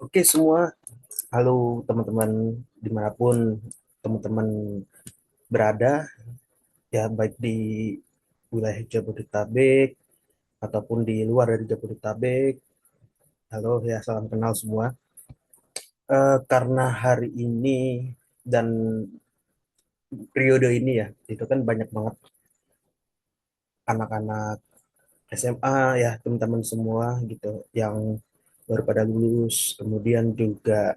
Oke semua, halo teman-teman dimanapun teman-teman berada, ya baik di wilayah Jabodetabek ataupun di luar dari Jabodetabek. Halo ya, salam kenal semua. Karena hari ini dan periode ini ya, itu kan banyak banget anak-anak SMA ya teman-teman semua gitu yang baru pada lulus, kemudian juga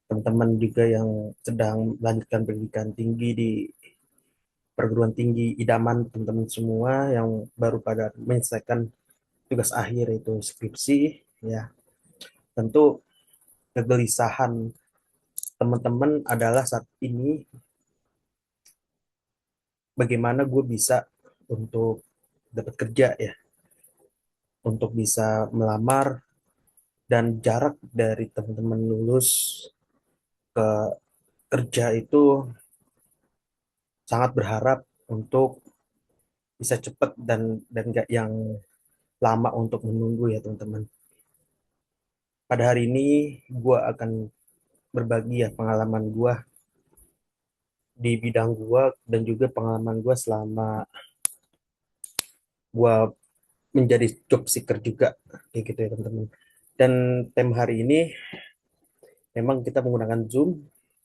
teman-teman juga yang sedang melanjutkan pendidikan tinggi di perguruan tinggi idaman teman-teman semua yang baru pada menyelesaikan tugas akhir itu skripsi ya. Tentu kegelisahan teman-teman adalah saat ini bagaimana gue bisa untuk dapat kerja ya, untuk bisa melamar, dan jarak dari teman-teman lulus ke kerja itu sangat berharap untuk bisa cepat dan gak yang lama untuk menunggu ya teman-teman. Pada hari ini gue akan berbagi ya pengalaman gue di bidang gua dan juga pengalaman gua selama gua menjadi job seeker juga kayak gitu ya teman-teman. Dan tema hari ini memang kita menggunakan Zoom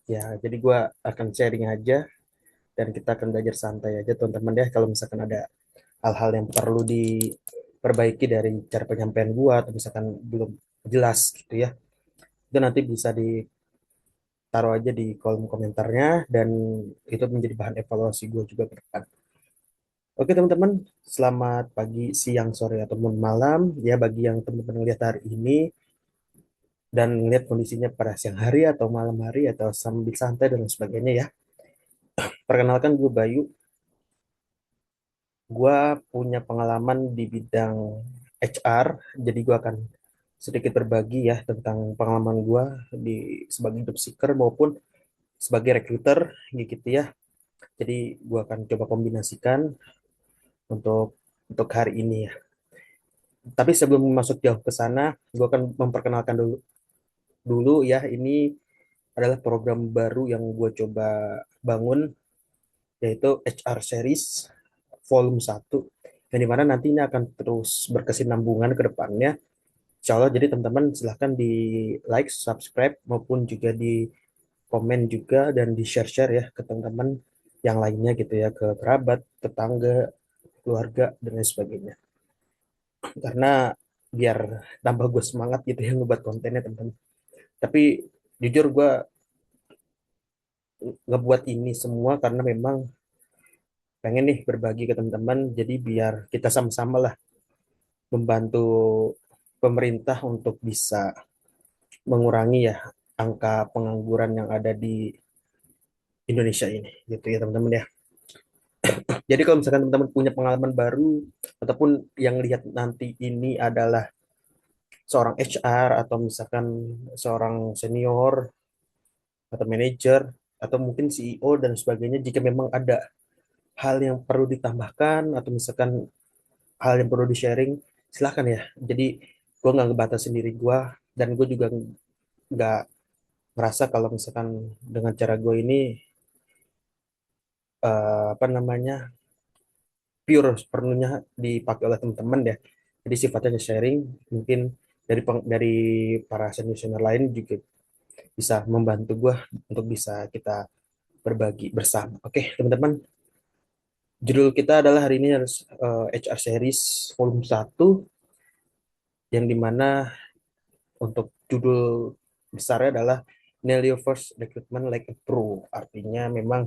ya, jadi gua akan sharing aja dan kita akan belajar santai aja teman-teman ya. Kalau misalkan ada hal-hal yang perlu diperbaiki dari cara penyampaian gua atau misalkan belum jelas gitu ya, itu nanti bisa ditaruh aja di kolom komentarnya dan itu menjadi bahan evaluasi gua juga ke depan. Oke teman-teman, selamat pagi, siang, sore, ataupun malam. Ya bagi yang teman-teman lihat hari ini dan lihat kondisinya pada siang hari atau malam hari atau sambil santai dan lain sebagainya ya. Perkenalkan gue Bayu, gue punya pengalaman di bidang HR, jadi gue akan sedikit berbagi ya tentang pengalaman gue di sebagai job seeker maupun sebagai recruiter gitu ya. Jadi gue akan coba kombinasikan untuk hari ini ya. Tapi sebelum masuk jauh ke sana, gue akan memperkenalkan dulu dulu ya. Ini adalah program baru yang gue coba bangun, yaitu HR Series Volume 1, yang dimana nantinya akan terus berkesinambungan ke depannya. Insya Allah, jadi teman-teman silahkan di like, subscribe, maupun juga di komen juga dan di share-share ya ke teman-teman yang lainnya gitu ya, ke kerabat, tetangga, keluarga, dan lain sebagainya. Karena biar tambah gue semangat gitu ya ngebuat kontennya teman-teman. Tapi jujur gue ngebuat ini semua karena memang pengen nih berbagi ke teman-teman, jadi biar kita sama-sama lah membantu pemerintah untuk bisa mengurangi ya angka pengangguran yang ada di Indonesia ini gitu ya teman-teman ya. Jadi kalau misalkan teman-teman punya pengalaman baru ataupun yang lihat nanti ini adalah seorang HR atau misalkan seorang senior atau manajer atau mungkin CEO dan sebagainya, jika memang ada hal yang perlu ditambahkan atau misalkan hal yang perlu di-sharing, silahkan ya. Jadi gue nggak ngebatasin diri gue, dan gue juga nggak ngerasa kalau misalkan dengan cara gue ini apa namanya pure sepenuhnya dipakai oleh teman-teman ya. Jadi sifatnya sharing, mungkin dari para senior lain juga bisa membantu gue untuk bisa kita berbagi bersama. Oke teman-teman, judul kita adalah hari ini harus HR Series Volume 1, yang dimana untuk judul besarnya adalah Nail Your First Recruitment Like a Pro. Artinya memang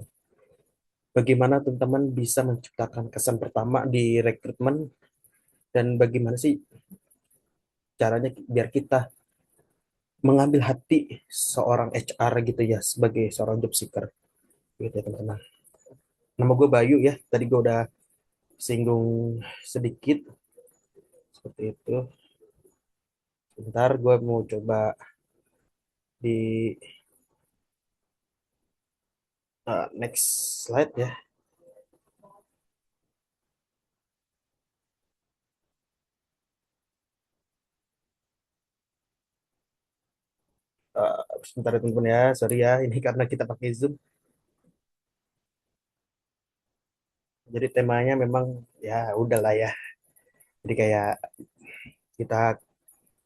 bagaimana teman-teman bisa menciptakan kesan pertama di rekrutmen, dan bagaimana sih caranya biar kita mengambil hati seorang HR gitu ya sebagai seorang job seeker gitu ya teman-teman. Nama gue Bayu ya, tadi gue udah singgung sedikit seperti itu. Sebentar gue mau coba di next slide ya. Sebentar ya teman-teman ya, sorry ya, ini karena kita pakai Zoom. Jadi temanya memang ya udahlah ya. Jadi kayak kita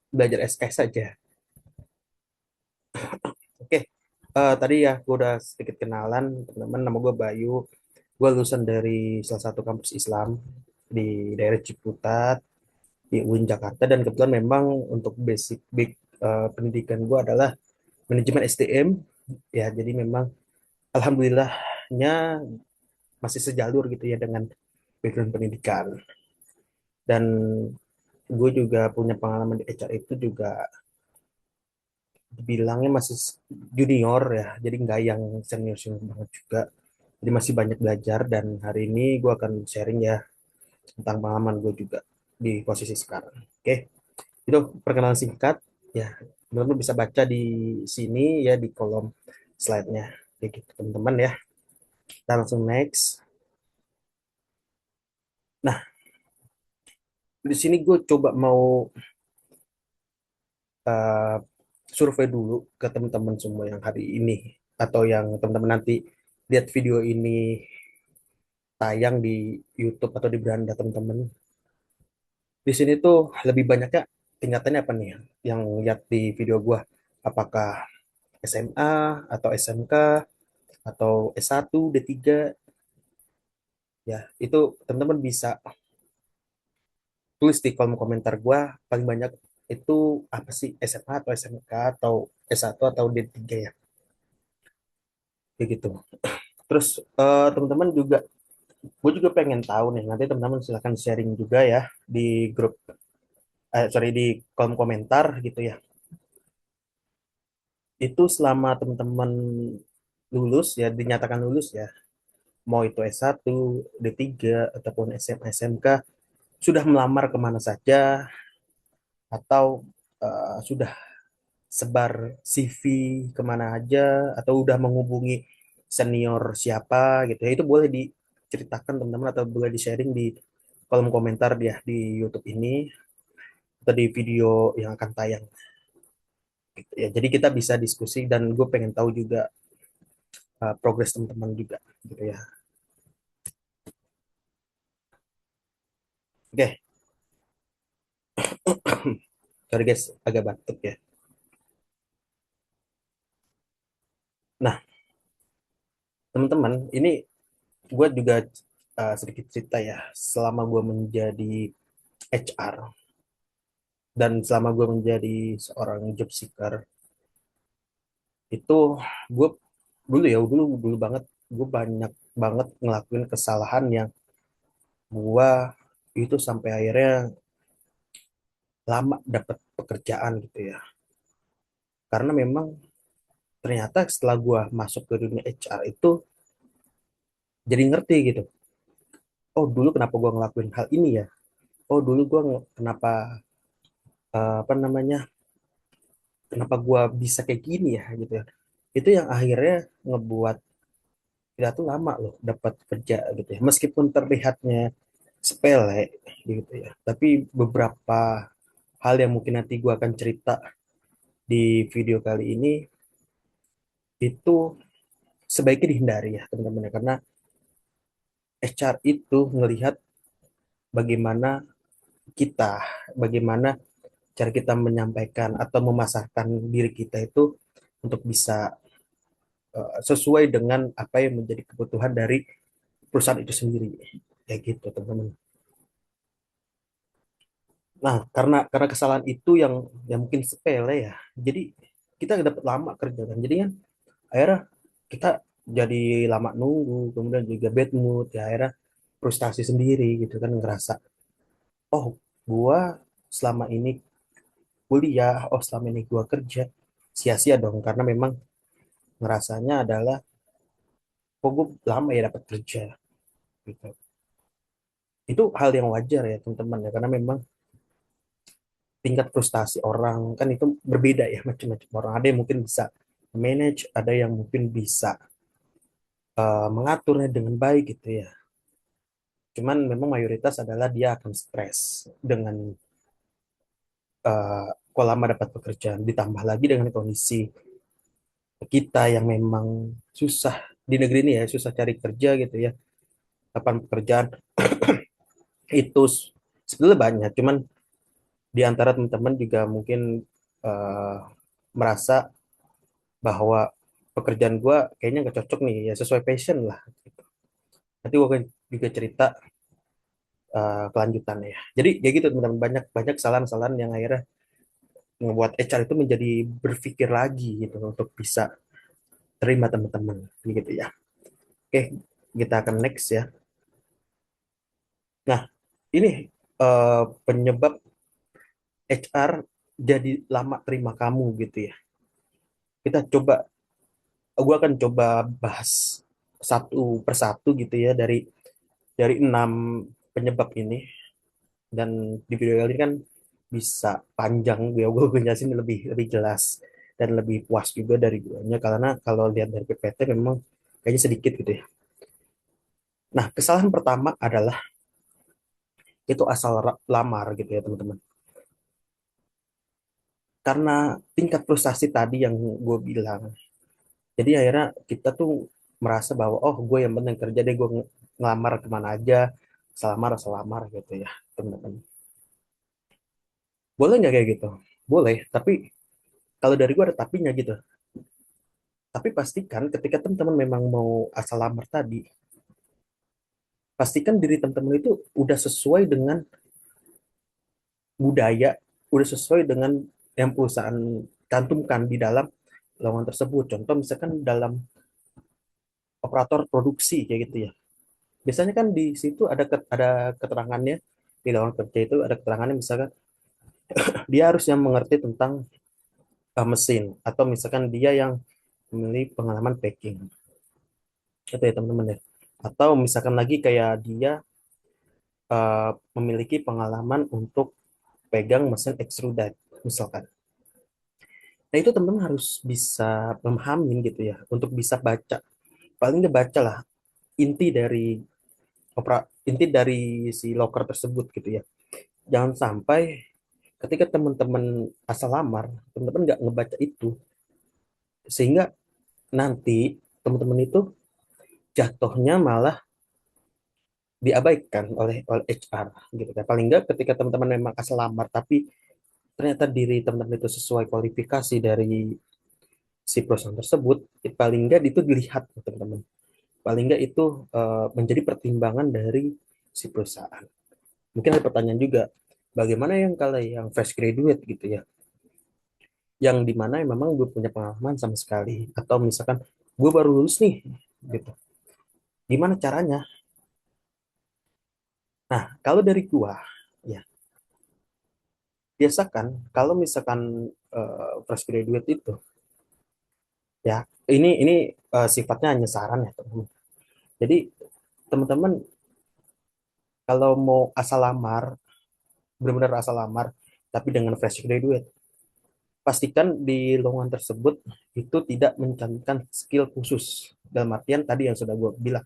belajar SKS saja. Oke, tadi ya gue udah sedikit kenalan teman-teman. Nama gue Bayu. Gue lulusan dari salah satu kampus Islam di daerah Ciputat di UIN Jakarta, dan kebetulan memang untuk pendidikan gue adalah manajemen SDM ya. Jadi memang alhamdulillahnya masih sejalur gitu ya dengan background pendidikan. Dan gue juga punya pengalaman di HR itu juga dibilangnya masih junior ya, jadi nggak yang senior senior banget juga, jadi masih banyak belajar. Dan hari ini gue akan sharing ya tentang pengalaman gue juga di posisi sekarang. Oke, itu perkenalan singkat ya, teman-teman bisa baca di sini ya di kolom slide-nya kayak gitu teman-teman ya. Kita langsung next. Nah, di sini gue coba mau uh, survei dulu ke teman-teman semua yang hari ini atau yang teman-teman nanti lihat video ini tayang di YouTube atau di beranda teman-teman. Di sini tuh lebih banyaknya tingkatannya apa nih yang lihat di video gua? Apakah SMA atau SMK atau S1, D3 ya. Itu teman-teman bisa tulis di kolom komentar gua paling banyak itu apa sih, SMA atau SMK atau S1 atau D3 ya. Kayak gitu. Terus teman-teman juga, gue juga pengen tahu nih, nanti teman-teman silahkan sharing juga ya di grup, sorry, di kolom komentar gitu ya. Itu selama teman-teman lulus ya, dinyatakan lulus ya, mau itu S1, D3 ataupun SMA, SMK, sudah melamar kemana saja atau sudah sebar CV kemana aja, atau udah menghubungi senior siapa gitu ya, itu boleh diceritakan teman-teman atau boleh di-sharing di kolom komentar dia di YouTube ini atau di video yang akan tayang gitu ya. Jadi kita bisa diskusi dan gue pengen tahu juga progres teman-teman juga gitu ya. Oke, sorry guys, agak batuk ya. Nah, teman-teman, ini gue juga sedikit cerita ya. Selama gue menjadi HR dan selama gue menjadi seorang job seeker, itu gue dulu ya, dulu banget, gue banyak banget ngelakuin kesalahan yang gue itu sampai akhirnya lama dapat pekerjaan gitu ya. Karena memang ternyata setelah gue masuk ke dunia HR itu jadi ngerti gitu. Oh dulu kenapa gue ngelakuin hal ini ya? Oh dulu gue kenapa apa namanya? Kenapa gue bisa kayak gini ya gitu ya? Itu yang akhirnya ngebuat kita tuh lama loh dapat kerja gitu ya. Meskipun terlihatnya sepele gitu ya. Tapi beberapa hal yang mungkin nanti gue akan cerita di video kali ini itu sebaiknya dihindari ya teman-teman ya. Karena HR itu ngelihat bagaimana kita, bagaimana cara kita menyampaikan atau memasarkan diri kita itu untuk bisa sesuai dengan apa yang menjadi kebutuhan dari perusahaan itu sendiri. Kayak gitu, teman-teman. Nah, karena kesalahan itu yang mungkin sepele ya. Jadi kita dapat lama kerja kan. Jadi kan akhirnya kita jadi lama nunggu, kemudian juga bad mood ya, akhirnya frustasi sendiri gitu kan, ngerasa oh gua selama ini kuliah, oh selama ini gua kerja sia-sia dong, karena memang ngerasanya adalah kok gue lama ya dapat kerja gitu. Itu hal yang wajar ya teman-teman ya, karena memang tingkat frustasi orang kan itu berbeda ya, macam-macam orang. Ada yang mungkin bisa manage, ada yang mungkin bisa mengaturnya dengan baik gitu ya. Cuman memang mayoritas adalah dia akan stres dengan kok lama dapat pekerjaan, ditambah lagi dengan kondisi kita yang memang susah di negeri ini ya, susah cari kerja gitu ya. Lapangan pekerjaan itu sebetulnya banyak, cuman di antara teman-teman juga mungkin eh, merasa bahwa pekerjaan gue kayaknya nggak cocok nih, ya sesuai passion lah. Nanti gue akan juga cerita kelanjutannya ya. Jadi kayak gitu teman-teman, banyak banyak kesalahan-kesalahan yang akhirnya membuat HR itu menjadi berpikir lagi gitu untuk bisa terima teman-teman gitu ya. Oke, kita akan next ya. Nah, ini penyebab HR jadi lama terima kamu gitu ya. Kita coba, gue akan coba bahas satu persatu gitu ya dari 6 penyebab ini. Dan di video kali ini kan bisa panjang, gue jelasin lebih lebih jelas dan lebih puas juga dari guanya, karena kalau lihat dari PPT memang kayaknya sedikit gitu ya. Nah, kesalahan pertama adalah itu asal lamar gitu ya teman-teman. Karena tingkat frustasi tadi yang gue bilang, jadi akhirnya kita tuh merasa bahwa oh gue yang penting kerja deh, gue ngelamar kemana aja, selamar selamar gitu ya teman-teman. Boleh nggak kayak gitu? Boleh, tapi kalau dari gue ada tapinya gitu. Tapi pastikan ketika teman-teman memang mau asal lamar tadi, pastikan diri teman-teman itu udah sesuai dengan budaya, udah sesuai dengan yang perusahaan cantumkan di dalam lowongan tersebut. Contoh misalkan dalam operator produksi kayak gitu ya. Biasanya kan di situ ada keterangannya, di lowongan kerja itu ada keterangannya, misalkan dia harusnya mengerti tentang mesin, atau misalkan dia yang memiliki pengalaman packing. Itu ya teman-teman ya. Atau misalkan lagi kayak dia memiliki pengalaman untuk pegang mesin extrude misalkan. Nah itu teman-teman harus bisa memahami gitu ya, untuk bisa baca, paling nggak baca lah inti dari inti dari si loker tersebut gitu ya. Jangan sampai ketika teman-teman asal lamar, teman-teman nggak ngebaca itu, sehingga nanti teman-teman itu jatuhnya malah diabaikan oleh HR gitu kan. Paling nggak ketika teman-teman memang asal lamar, tapi ternyata diri teman-teman itu sesuai kualifikasi dari si perusahaan tersebut, paling nggak itu dilihat teman-teman. Paling nggak itu menjadi pertimbangan dari si perusahaan. Mungkin ada pertanyaan juga, bagaimana yang kalau yang fresh graduate gitu ya, yang dimana memang gue punya pengalaman sama sekali, atau misalkan gue baru lulus nih, gitu. Gimana caranya? Nah, kalau dari gua, ya biasakan kalau misalkan fresh graduate itu, ya ini sifatnya hanya saran ya teman-teman. Jadi teman-teman kalau mau asal lamar, benar-benar asal lamar, tapi dengan fresh graduate, pastikan di lowongan tersebut itu tidak mencantumkan skill khusus. Dalam artian tadi yang sudah gue bilang,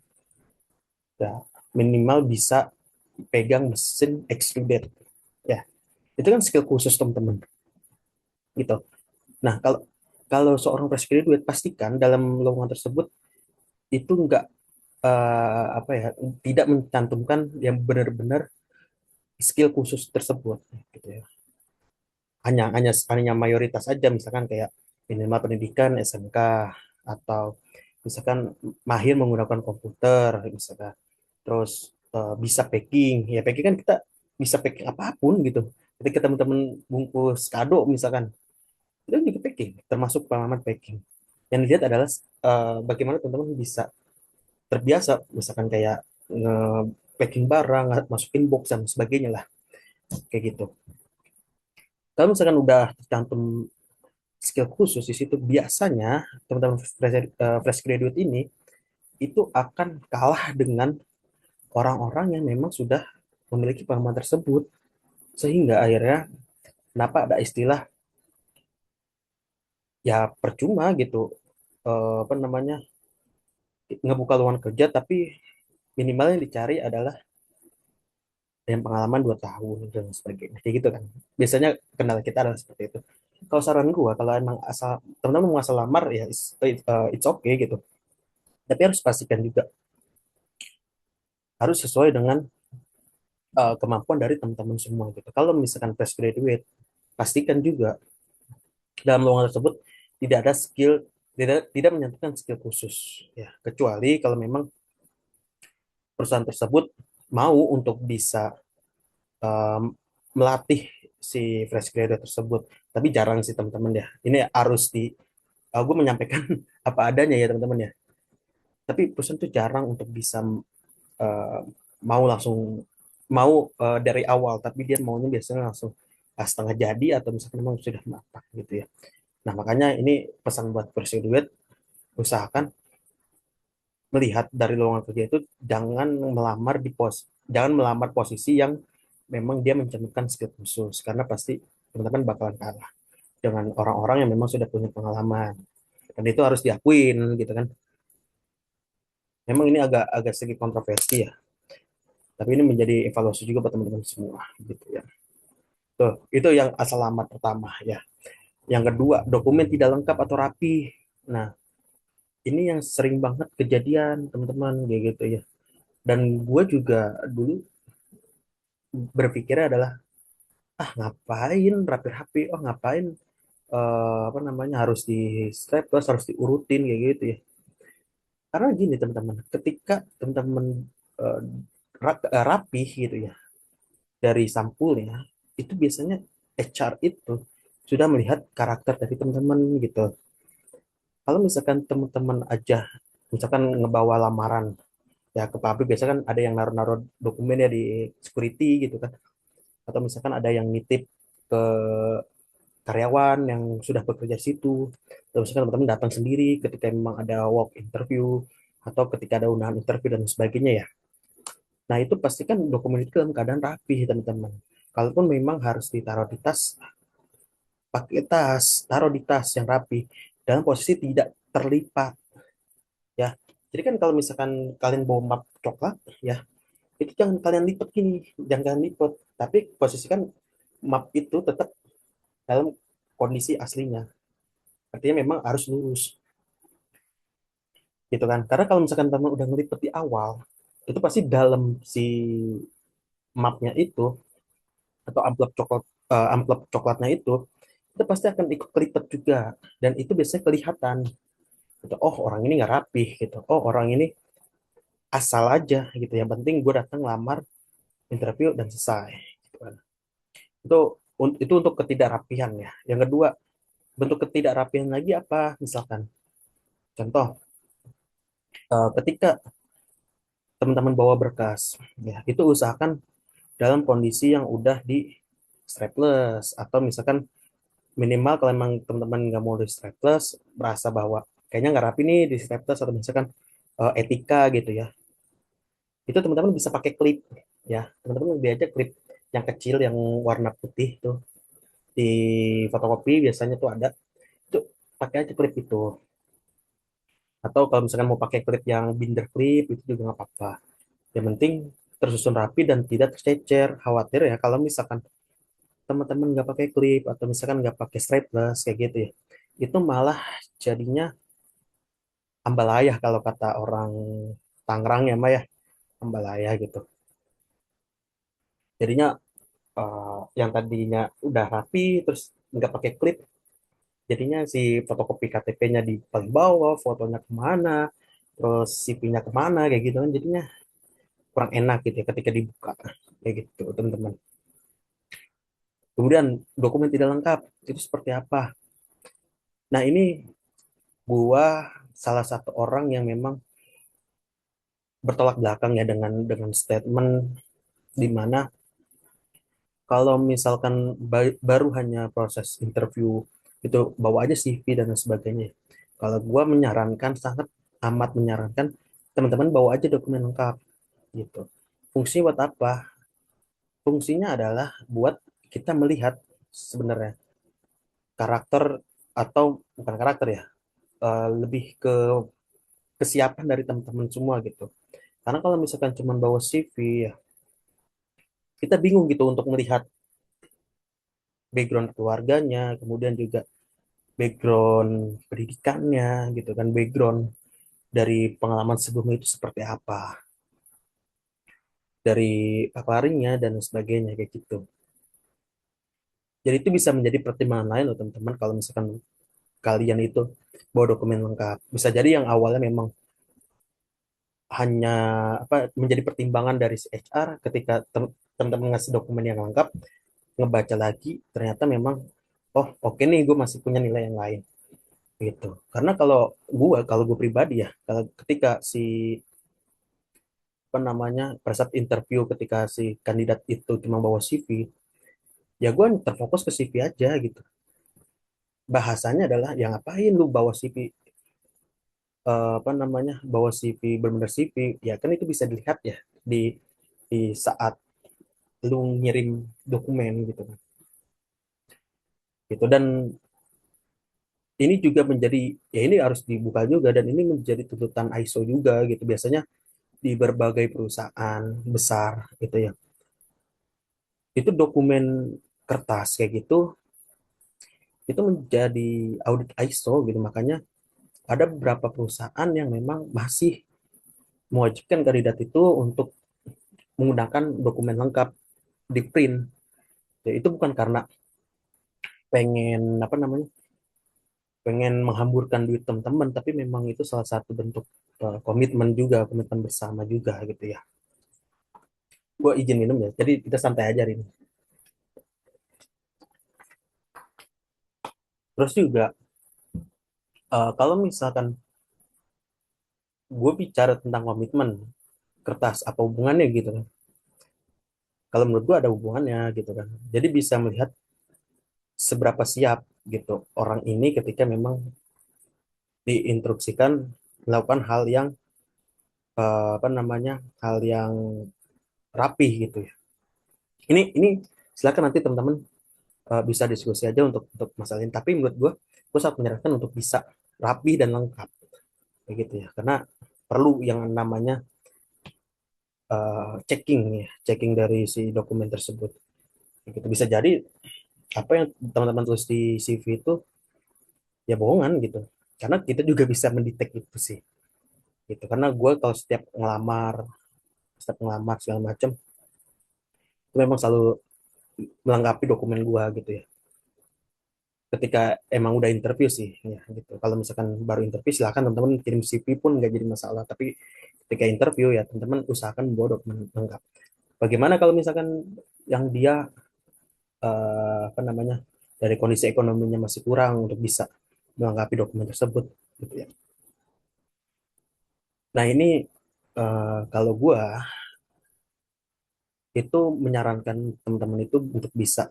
ya, minimal bisa pegang mesin extrude. Ya, itu kan skill khusus teman-teman, gitu. Nah, kalau kalau seorang fresh graduate, pastikan dalam lowongan tersebut itu enggak apa ya, tidak mencantumkan yang benar-benar skill khusus tersebut, gitu ya. Hanya mayoritas aja, misalkan kayak minimal pendidikan SMK, atau misalkan mahir menggunakan komputer misalkan, terus bisa packing. Ya packing kan kita bisa packing apapun gitu. Ketika teman-teman bungkus kado misalkan, itu juga packing, termasuk pengalaman packing. Yang dilihat adalah bagaimana teman-teman bisa terbiasa, misalkan kayak nge-packing barang, masukin box dan sebagainya lah, kayak gitu. Kalau misalkan udah tercantum skill khusus di situ, biasanya teman-teman fresh graduate ini itu akan kalah dengan orang-orang yang memang sudah memiliki pengalaman tersebut, sehingga akhirnya kenapa ada istilah ya percuma gitu, apa namanya, ngebuka lowongan kerja tapi minimal yang dicari adalah yang pengalaman 2 tahun dan sebagainya kayak gitu kan. Biasanya kendala kita adalah seperti itu. Kalau saran gua, kalau emang asal teman-teman mau asal lamar ya it's okay gitu, tapi harus pastikan juga harus sesuai dengan kemampuan dari teman-teman semua gitu. Kalau misalkan fresh graduate, pastikan juga dalam lowongan tersebut tidak ada skill, tidak tidak menyatukan skill khusus ya, kecuali kalau memang perusahaan tersebut mau untuk bisa um, melatih si fresh graduate tersebut. Tapi jarang sih teman-teman ya. Ini harus gue menyampaikan apa adanya ya teman-teman ya. Tapi perusahaan tuh jarang untuk bisa uh, mau langsung mau dari awal, tapi dia maunya biasanya langsung setengah jadi atau misalkan memang sudah matang gitu ya. Nah makanya ini pesan buat fresh graduate, usahakan melihat dari lowongan kerja itu jangan melamar posisi yang memang dia mencerminkan skill khusus, karena pasti teman-teman bakalan kalah dengan orang-orang yang memang sudah punya pengalaman, dan itu harus diakuin gitu kan. Memang ini agak agak sedikit kontroversi ya, tapi ini menjadi evaluasi juga buat teman-teman semua gitu ya. Tuh itu yang asal alamat pertama ya. Yang kedua, dokumen tidak lengkap atau rapi. Nah ini yang sering banget kejadian teman-teman kayak gitu ya. Dan gue juga dulu berpikir adalah, ngapain rapi-rapi, ngapain apa namanya harus di staples, harus diurutin kayak gitu ya. Karena gini teman-teman, ketika teman-teman eh, rapi gitu ya dari sampulnya, itu biasanya HR itu sudah melihat karakter dari teman-teman gitu. Kalau misalkan teman-teman aja misalkan ngebawa lamaran ya ke pabrik, biasanya kan ada yang naruh-naruh dokumennya di security gitu kan, atau misalkan ada yang nitip ke karyawan yang sudah bekerja di situ. Terus misalkan teman-teman datang sendiri ketika memang ada walk interview atau ketika ada undangan interview dan sebagainya ya. Nah itu pastikan dokumen itu dalam keadaan rapi teman-teman. Kalaupun memang harus ditaruh di tas, pakai tas, taruh di tas yang rapi dalam posisi tidak terlipat ya. Jadi kan kalau misalkan kalian bawa map coklat ya, itu jangan kalian lipat gini, jangan kalian lipat, tapi posisikan map itu tetap dalam kondisi aslinya. Artinya memang harus lurus gitu kan. Karena kalau misalkan teman udah ngelipet di awal, itu pasti dalam si mapnya itu atau amplop coklatnya itu pasti akan ikut kelipet juga, dan itu biasanya kelihatan gitu. Oh orang ini nggak rapih gitu. Oh orang ini asal aja gitu. Yang penting gue datang lamar, interview dan selesai. Gitu kan. Itu itu untuk ketidakrapihan ya. Yang kedua, bentuk ketidakrapihan lagi apa? Misalkan contoh, ketika teman-teman bawa berkas, ya itu usahakan dalam kondisi yang udah di strapless, atau misalkan minimal kalau emang teman-teman nggak mau di strapless, merasa bahwa kayaknya nggak rapi nih di strapless, atau misalkan etika gitu ya, itu teman-teman bisa pakai klip ya. Teman-teman lebih aja klip yang kecil yang warna putih tuh di fotokopi biasanya tuh ada, itu pakai aja klip itu. Atau kalau misalkan mau pakai klip yang binder klip itu juga nggak apa-apa, yang penting tersusun rapi dan tidak tercecer. Khawatir ya kalau misalkan teman-teman nggak pakai klip atau misalkan nggak pakai strapless kayak gitu ya, itu malah jadinya ambalaya kalau kata orang Tangerang ya Mbak ya, ambalaya gitu. Jadinya yang tadinya udah rapi terus nggak pakai klip, jadinya si fotokopi KTP-nya di paling bawah, fotonya kemana, terus CV-nya kemana kayak gitu kan, jadinya kurang enak gitu ya ketika dibuka kayak gitu teman-teman. Kemudian dokumen tidak lengkap itu seperti apa? Nah ini gua salah satu orang yang memang bertolak belakang ya dengan statement di mana kalau misalkan baru hanya proses interview itu bawa aja CV dan lain sebagainya. Kalau gua menyarankan, sangat amat menyarankan, teman-teman bawa aja dokumen lengkap gitu. Fungsinya buat apa? Fungsinya adalah buat kita melihat sebenarnya karakter, atau bukan karakter ya, lebih ke kesiapan dari teman-teman semua gitu. Karena kalau misalkan cuma bawa CV ya, kita bingung gitu untuk melihat background keluarganya, kemudian juga background pendidikannya gitu kan, background dari pengalaman sebelumnya itu seperti apa, dari paparinya dan sebagainya kayak gitu. Jadi itu bisa menjadi pertimbangan lain loh teman-teman kalau misalkan kalian itu bawa dokumen lengkap. Bisa jadi yang awalnya memang hanya apa menjadi pertimbangan dari si HR ketika teman-teman ngasih dokumen yang lengkap, ngebaca lagi ternyata memang oh oke nih gue masih punya nilai yang lain gitu. Karena kalau gue pribadi ya, kalau ketika si apa namanya pada saat interview ketika si kandidat itu cuma bawa CV, ya gue terfokus ke CV aja gitu. Bahasanya adalah yang ngapain lu bawa CV apa namanya bawa CV benar-benar CV ya kan itu bisa dilihat ya di saat lu ngirim dokumen gitu kan gitu. Dan ini juga menjadi ya ini harus dibuka juga dan ini menjadi tuntutan ISO juga gitu biasanya di berbagai perusahaan besar gitu ya itu dokumen kertas kayak gitu itu menjadi audit ISO gitu. Makanya ada beberapa perusahaan yang memang masih mewajibkan kandidat itu untuk menggunakan dokumen lengkap di print ya, itu bukan karena pengen apa namanya pengen menghamburkan duit teman-teman tapi memang itu salah satu bentuk komitmen juga komitmen bersama juga gitu ya. Gue izin minum ya jadi kita santai aja hari ini. Terus juga kalau misalkan gue bicara tentang komitmen kertas apa hubungannya gitu kan, kalau menurut gue ada hubungannya gitu kan. Jadi bisa melihat seberapa siap gitu orang ini ketika memang diinstruksikan melakukan hal yang apa namanya hal yang rapih gitu ya. Ini silakan nanti teman-teman bisa diskusi aja untuk masalah ini. Tapi menurut gue sangat menyarankan untuk bisa rapi dan lengkap kayak gitu ya. Karena perlu yang namanya checking ya, checking dari si dokumen tersebut. Kayak gitu bisa jadi apa yang teman-teman tulis di CV itu ya bohongan gitu. Karena kita juga bisa mendetek itu sih. Gitu. Karena gue kalau setiap ngelamar segala macam, itu memang selalu melengkapi dokumen gue gitu ya. Ketika emang udah interview sih ya gitu. Kalau misalkan baru interview silakan teman-teman kirim CV pun nggak jadi masalah. Tapi ketika interview ya teman-teman usahakan bawa dokumen lengkap. Bagaimana kalau misalkan yang dia apa namanya dari kondisi ekonominya masih kurang untuk bisa melengkapi dokumen tersebut gitu ya. Nah ini kalau gua itu menyarankan teman-teman itu untuk bisa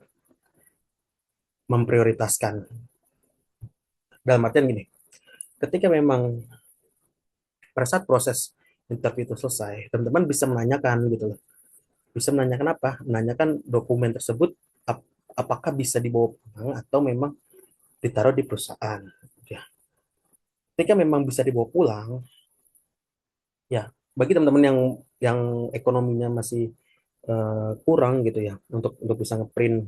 memprioritaskan dalam artian gini, ketika memang pada saat proses interview itu selesai, teman-teman bisa menanyakan gitu loh. Bisa menanyakan apa? Menanyakan dokumen tersebut apakah bisa dibawa pulang atau memang ditaruh di perusahaan. Ya. Ketika memang bisa dibawa pulang, ya bagi teman-teman yang ekonominya masih kurang gitu ya untuk bisa ngeprint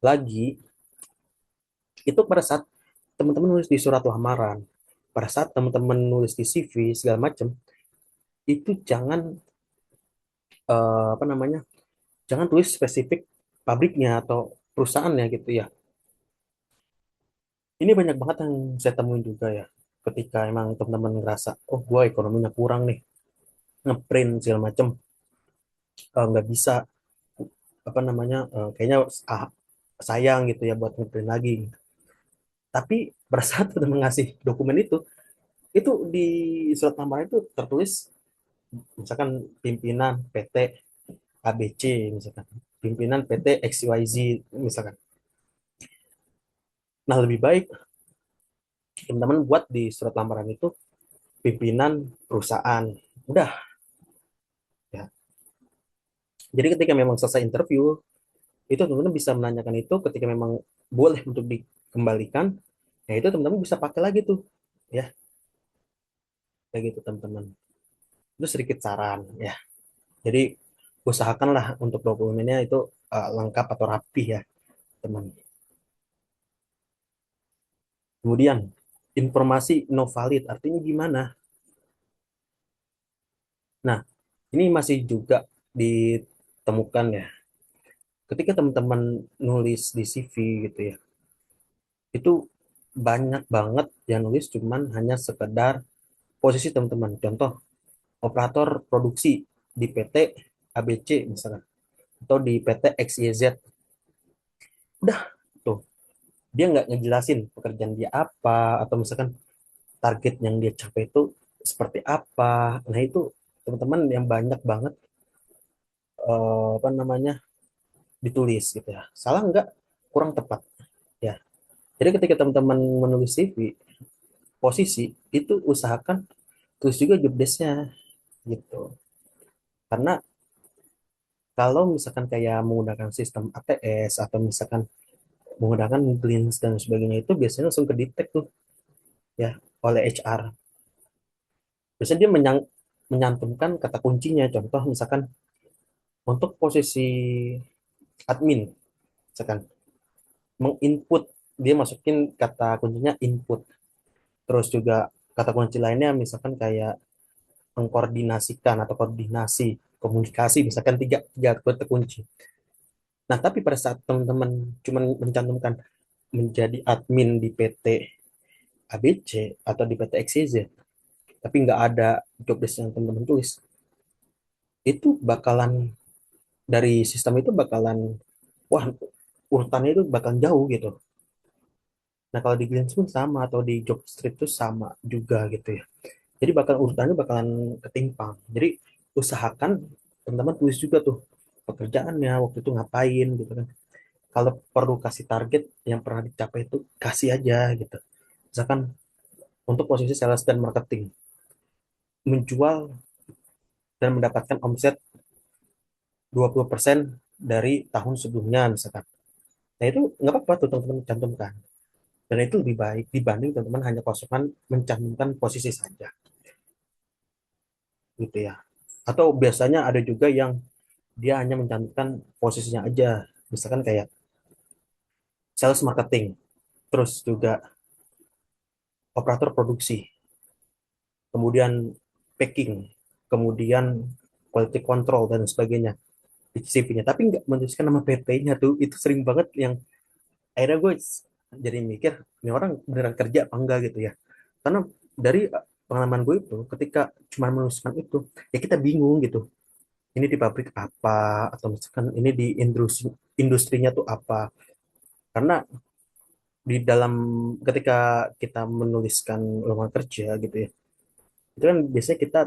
lagi, itu pada saat teman-teman nulis di surat lamaran, pada saat teman-teman nulis di CV segala macam, itu jangan apa namanya jangan tulis spesifik pabriknya atau perusahaannya gitu ya. Ini banyak banget yang saya temuin juga ya. Ketika emang teman-teman ngerasa, oh gue ekonominya kurang nih, ngeprint segala macem, nggak bisa, apa namanya, kayaknya ah, sayang gitu ya buat ngeprint lagi. Tapi pada saat udah mengasih dokumen itu di surat lamaran itu tertulis, misalkan pimpinan PT ABC, misalkan pimpinan PT XYZ, misalkan. Nah lebih baik teman-teman buat di surat lamaran itu pimpinan perusahaan. Udah ya. Jadi ketika memang selesai interview, itu teman-teman bisa menanyakan itu ketika memang boleh untuk dikembalikan, ya itu teman-teman bisa pakai lagi tuh, ya, kayak gitu teman-teman. Itu sedikit saran, ya. Jadi usahakanlah untuk dokumennya itu lengkap atau rapi ya teman. Kemudian informasi no valid artinya gimana? Nah, ini masih juga ditemukan ya. Ketika teman-teman nulis di CV gitu ya, itu banyak banget yang nulis cuman hanya sekedar posisi teman-teman. Contoh, operator produksi di PT ABC misalkan, atau di PT XYZ. Udah tuh, dia nggak ngejelasin pekerjaan dia apa, atau misalkan target yang dia capai itu seperti apa. Nah itu teman-teman yang banyak banget apa namanya ditulis gitu ya. Salah nggak? Kurang tepat ya. Jadi ketika teman-teman menulis CV, posisi itu usahakan tulis juga job desk-nya gitu. Karena kalau misalkan kayak menggunakan sistem ATS atau misalkan menggunakan Glints dan sebagainya itu biasanya langsung kedetek tuh ya oleh HR. Biasanya dia menyantumkan kata kuncinya. Contoh misalkan untuk posisi admin, misalkan menginput, dia masukin kata kuncinya input. Terus juga kata kunci lainnya misalkan kayak mengkoordinasikan atau koordinasi, komunikasi, misalkan tiga, tiga kata kunci. Nah, tapi pada saat teman-teman cuma mencantumkan menjadi admin di PT ABC atau di PT XYZ, tapi nggak ada job desk yang teman-teman tulis, itu bakalan dari sistem itu bakalan, wah, urutannya itu bakal jauh gitu. Nah, kalau di Glints pun sama atau di job street itu sama juga gitu ya. Jadi bakal urutannya bakalan ketimpang. Jadi usahakan teman-teman tulis juga tuh pekerjaannya waktu itu ngapain gitu kan. Kalau perlu kasih target yang pernah dicapai itu kasih aja gitu. Misalkan untuk posisi sales dan marketing, menjual dan mendapatkan omset 20% dari tahun sebelumnya misalkan. Nah itu nggak apa-apa tuh teman-teman cantumkan. Dan itu lebih baik dibanding teman-teman hanya kosongan mencantumkan posisi saja gitu ya. Atau biasanya ada juga yang dia hanya mencantumkan posisinya aja. Misalkan kayak sales marketing, terus juga operator produksi, kemudian packing, kemudian quality control dan sebagainya di CV-nya. Tapi nggak menuliskan nama PT-nya tuh, itu sering banget yang akhirnya gue jadi mikir, ini orang beneran kerja apa enggak gitu ya. Karena dari pengalaman gue itu, ketika cuma menuliskan itu, ya kita bingung gitu. Ini di pabrik apa, atau misalkan ini di industrinya tuh apa. Karena di dalam ketika kita menuliskan lowongan kerja gitu ya, itu kan biasanya kita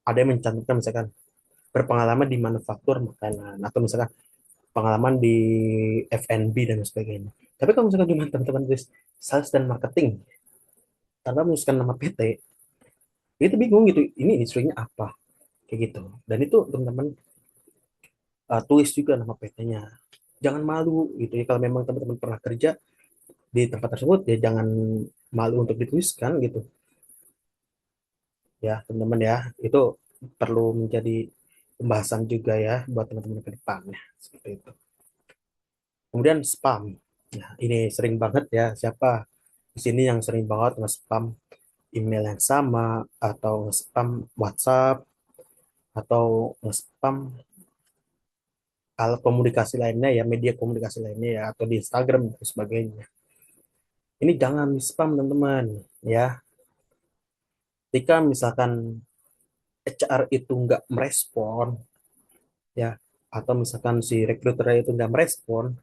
ada yang mencantumkan misalkan berpengalaman di manufaktur makanan atau misalkan pengalaman di F&B dan sebagainya. Tapi kalau misalkan cuma teman-teman tulis sales dan marketing tanpa menuliskan nama PT, itu bingung gitu. Ini industrinya apa? Kayak gitu. Dan itu teman-teman tulis juga nama PT-nya. Jangan malu gitu ya. Kalau memang teman-teman pernah kerja di tempat tersebut ya jangan malu untuk dituliskan gitu. Ya, teman-teman ya. Itu perlu menjadi pembahasan juga ya buat teman-teman ke depannya. Seperti itu. Kemudian spam. Nah, ini sering banget ya. Siapa di sini yang sering banget nge-spam email yang sama atau nge-spam WhatsApp atau nge-spam alat komunikasi lainnya ya, media komunikasi lainnya ya, atau di Instagram dan sebagainya. Ini jangan spam teman-teman ya. Jika misalkan HR itu nggak merespon ya, atau misalkan si rekruter itu nggak merespon,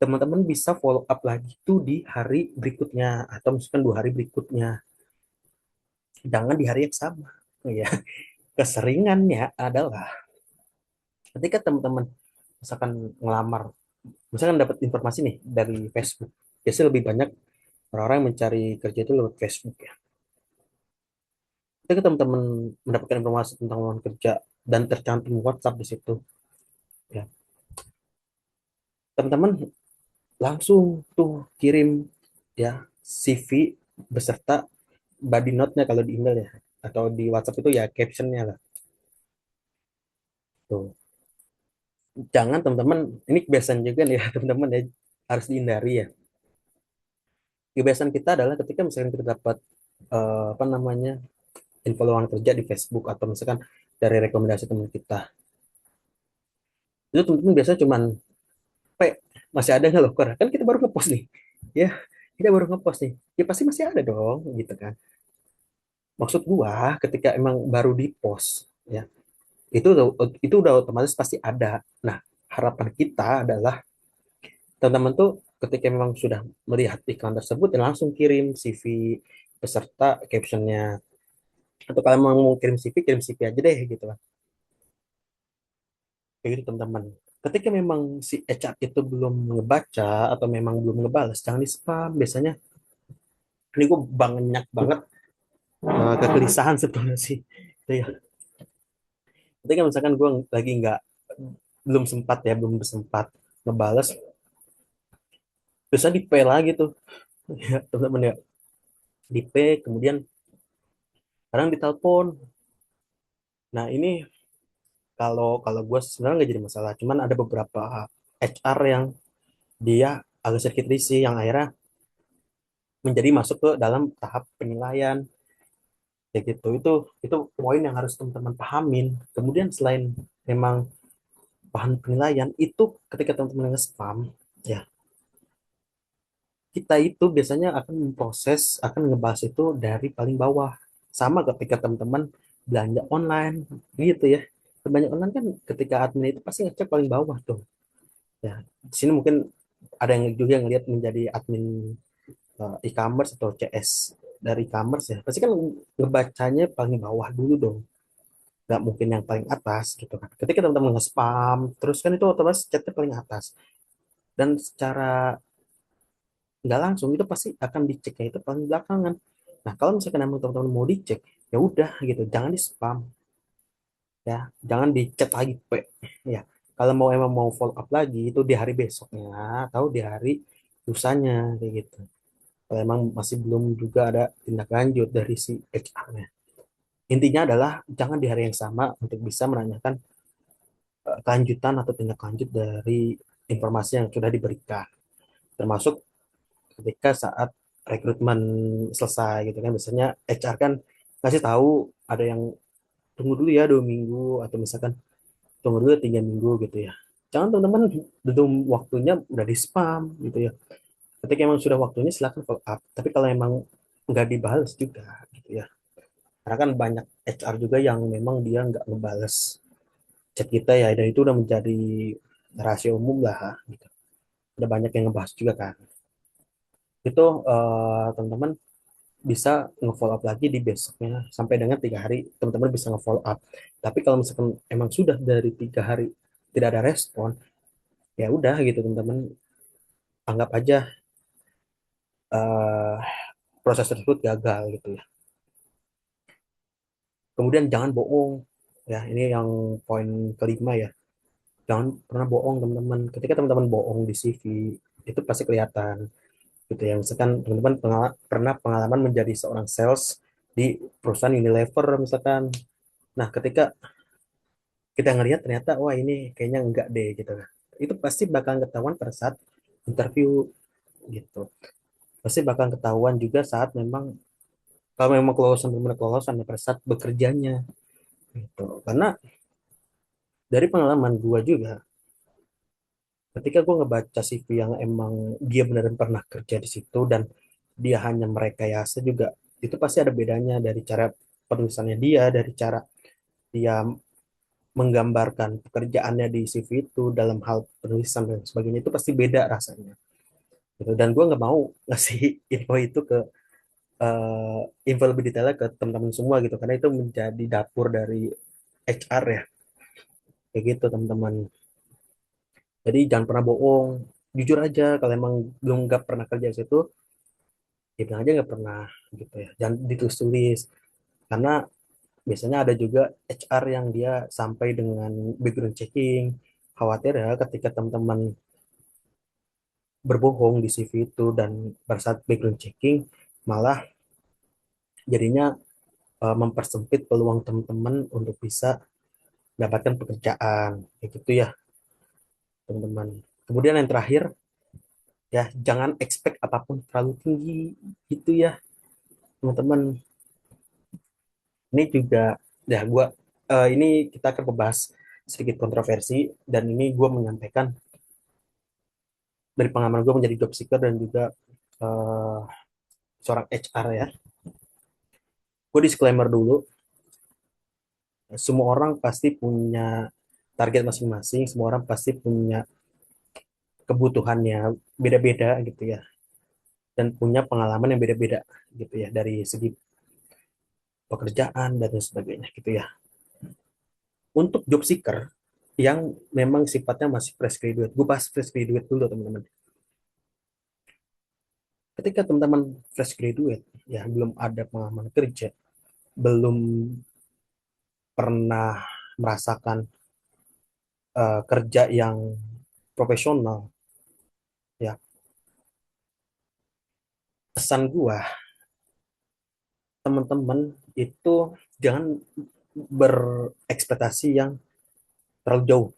teman-teman bisa follow up lagi tuh di hari berikutnya atau misalkan 2 hari berikutnya. Jangan di hari yang sama. Ya, keseringannya adalah ketika teman-teman misalkan ngelamar, misalkan dapat informasi nih dari Facebook, biasanya lebih banyak orang-orang yang mencari kerja itu lewat Facebook ya. Ketika teman-teman mendapatkan informasi tentang lowongan kerja dan tercantum WhatsApp di situ, ya teman-teman langsung tuh kirim ya CV beserta body note-nya kalau di email ya, atau di WhatsApp itu ya captionnya lah. Tuh. Jangan teman-teman, ini kebiasaan juga nih ya teman-teman ya, harus dihindari ya. Kebiasaan kita adalah ketika misalkan kita dapat apa namanya, info lowongan kerja di Facebook atau misalkan dari rekomendasi teman kita, itu teman-teman biasanya cuman P, masih ada nggak loh, kan kita baru ngepost nih, ya kita baru ngepost nih, ya pasti masih ada dong gitu kan. Maksud gua ketika emang baru di post ya, itu udah otomatis pasti ada. Nah, harapan kita adalah teman-teman tuh ketika memang sudah melihat iklan tersebut ya langsung kirim CV beserta captionnya, atau kalau mau kirim CV, kirim CV aja deh gitu kan. Kayak gitu teman-teman. Ketika memang si HR itu belum ngebaca atau memang belum ngebales, jangan di spam. Biasanya ini gue banyak banget kegelisahan sebetulnya sih. Itu ya. Ketika misalkan gue lagi nggak, belum sempat ya, belum sempat ngebales, biasanya di P lagi tuh ya teman-teman ya, di P, kemudian kadang ditelepon. Nah ini kalau kalau gue sebenarnya nggak jadi masalah, cuman ada beberapa HR yang dia agak sedikit risih, yang akhirnya menjadi masuk ke dalam tahap penilaian kayak gitu. Itu poin yang harus teman-teman pahamin. Kemudian selain memang bahan penilaian itu, ketika teman-teman nge-spam ya, kita itu biasanya akan memproses, akan ngebahas itu dari paling bawah. Sama ketika teman-teman belanja online gitu ya, belanja online kan ketika admin itu pasti ngecek paling bawah tuh ya. Di sini mungkin ada yang juga ngelihat menjadi admin e-commerce atau CS dari e-commerce ya, pasti kan ngebacanya paling bawah dulu dong, nggak mungkin yang paling atas gitu kan. Ketika teman-teman nge-spam terus kan itu otomatis chatnya paling atas, dan secara nggak langsung itu pasti akan diceknya itu paling belakangan. Nah kalau misalkan emang teman-teman mau dicek, ya udah gitu, jangan di spam ya, jangan di chat lagi ya. Kalau mau emang mau follow up lagi itu di hari besoknya atau di hari lusanya kayak gitu. Kalau emang masih belum juga ada tindak lanjut dari si HR-nya. Intinya adalah jangan di hari yang sama untuk bisa menanyakan kelanjutan atau tindak lanjut dari informasi yang sudah diberikan. Termasuk ketika saat rekrutmen selesai gitu kan, biasanya HR kan kasih tahu ada yang tunggu dulu ya 2 minggu, atau misalkan tunggu dulu 3 minggu gitu ya. Jangan teman-teman belum waktunya udah di spam gitu ya. Ketika emang sudah waktunya silakan follow up. Tapi kalau emang nggak dibalas juga gitu ya. Karena kan banyak HR juga yang memang dia nggak ngebales chat kita ya, dan itu udah menjadi rahasia umum lah gitu. Udah banyak yang ngebahas juga kan. Itu teman-teman bisa nge-follow up lagi di besoknya sampai dengan 3 hari, teman-teman bisa nge-follow up. Tapi kalau misalkan emang sudah dari 3 hari tidak ada respon, ya udah gitu teman-teman, anggap aja eh, proses tersebut gagal gitu ya. Kemudian jangan bohong ya, ini yang poin kelima ya. Jangan pernah bohong teman-teman. Ketika teman-teman bohong di CV itu pasti kelihatan gitu ya. Misalkan teman-teman pernah pengalaman menjadi seorang sales di perusahaan Unilever misalkan. Nah, ketika kita ngelihat ternyata wah ini kayaknya enggak deh gitu kan. Itu pasti bakal ketahuan pada saat interview gitu. Pasti bakal ketahuan juga saat memang, kalau memang kelolosan benar kelolosan ya, pada saat bekerjanya gitu. Karena dari pengalaman gua juga, ketika gua ngebaca CV yang emang dia benar-benar pernah kerja di situ dan dia hanya merekayasa juga, itu pasti ada bedanya dari cara penulisannya dia, dari cara dia menggambarkan pekerjaannya di CV itu dalam hal penulisan dan sebagainya, itu pasti beda rasanya gitu. Dan gue nggak mau ngasih info itu ke eh, info lebih detailnya ke teman-teman semua gitu, karena itu menjadi dapur dari HR ya kayak gitu teman-teman. Jadi jangan pernah bohong, jujur aja kalau emang belum nggak pernah kerja di situ, ya bilang aja nggak pernah gitu ya, jangan ditulis-tulis. Karena biasanya ada juga HR yang dia sampai dengan background checking. Khawatir ya ketika teman-teman berbohong di CV itu dan pada saat background checking malah jadinya mempersempit peluang teman-teman untuk bisa mendapatkan pekerjaan, kayak gitu ya teman-teman. Kemudian yang terakhir, ya jangan expect apapun terlalu tinggi gitu ya teman-teman. Ini juga, ya gua ini kita akan membahas sedikit kontroversi, dan ini gue menyampaikan dari pengalaman gue menjadi job seeker dan juga eh, seorang HR ya. Gue disclaimer dulu, semua orang pasti punya target masing-masing, semua orang pasti punya kebutuhannya beda-beda gitu ya, dan punya pengalaman yang beda-beda gitu ya, dari segi pekerjaan dan lain sebagainya gitu ya. Untuk job seeker yang memang sifatnya masih fresh graduate, gue bahas fresh graduate dulu teman-teman. Ketika teman-teman fresh graduate, ya belum ada pengalaman kerja, belum pernah merasakan kerja yang profesional, ya pesan gua teman-teman itu jangan berekspektasi yang terlalu jauh.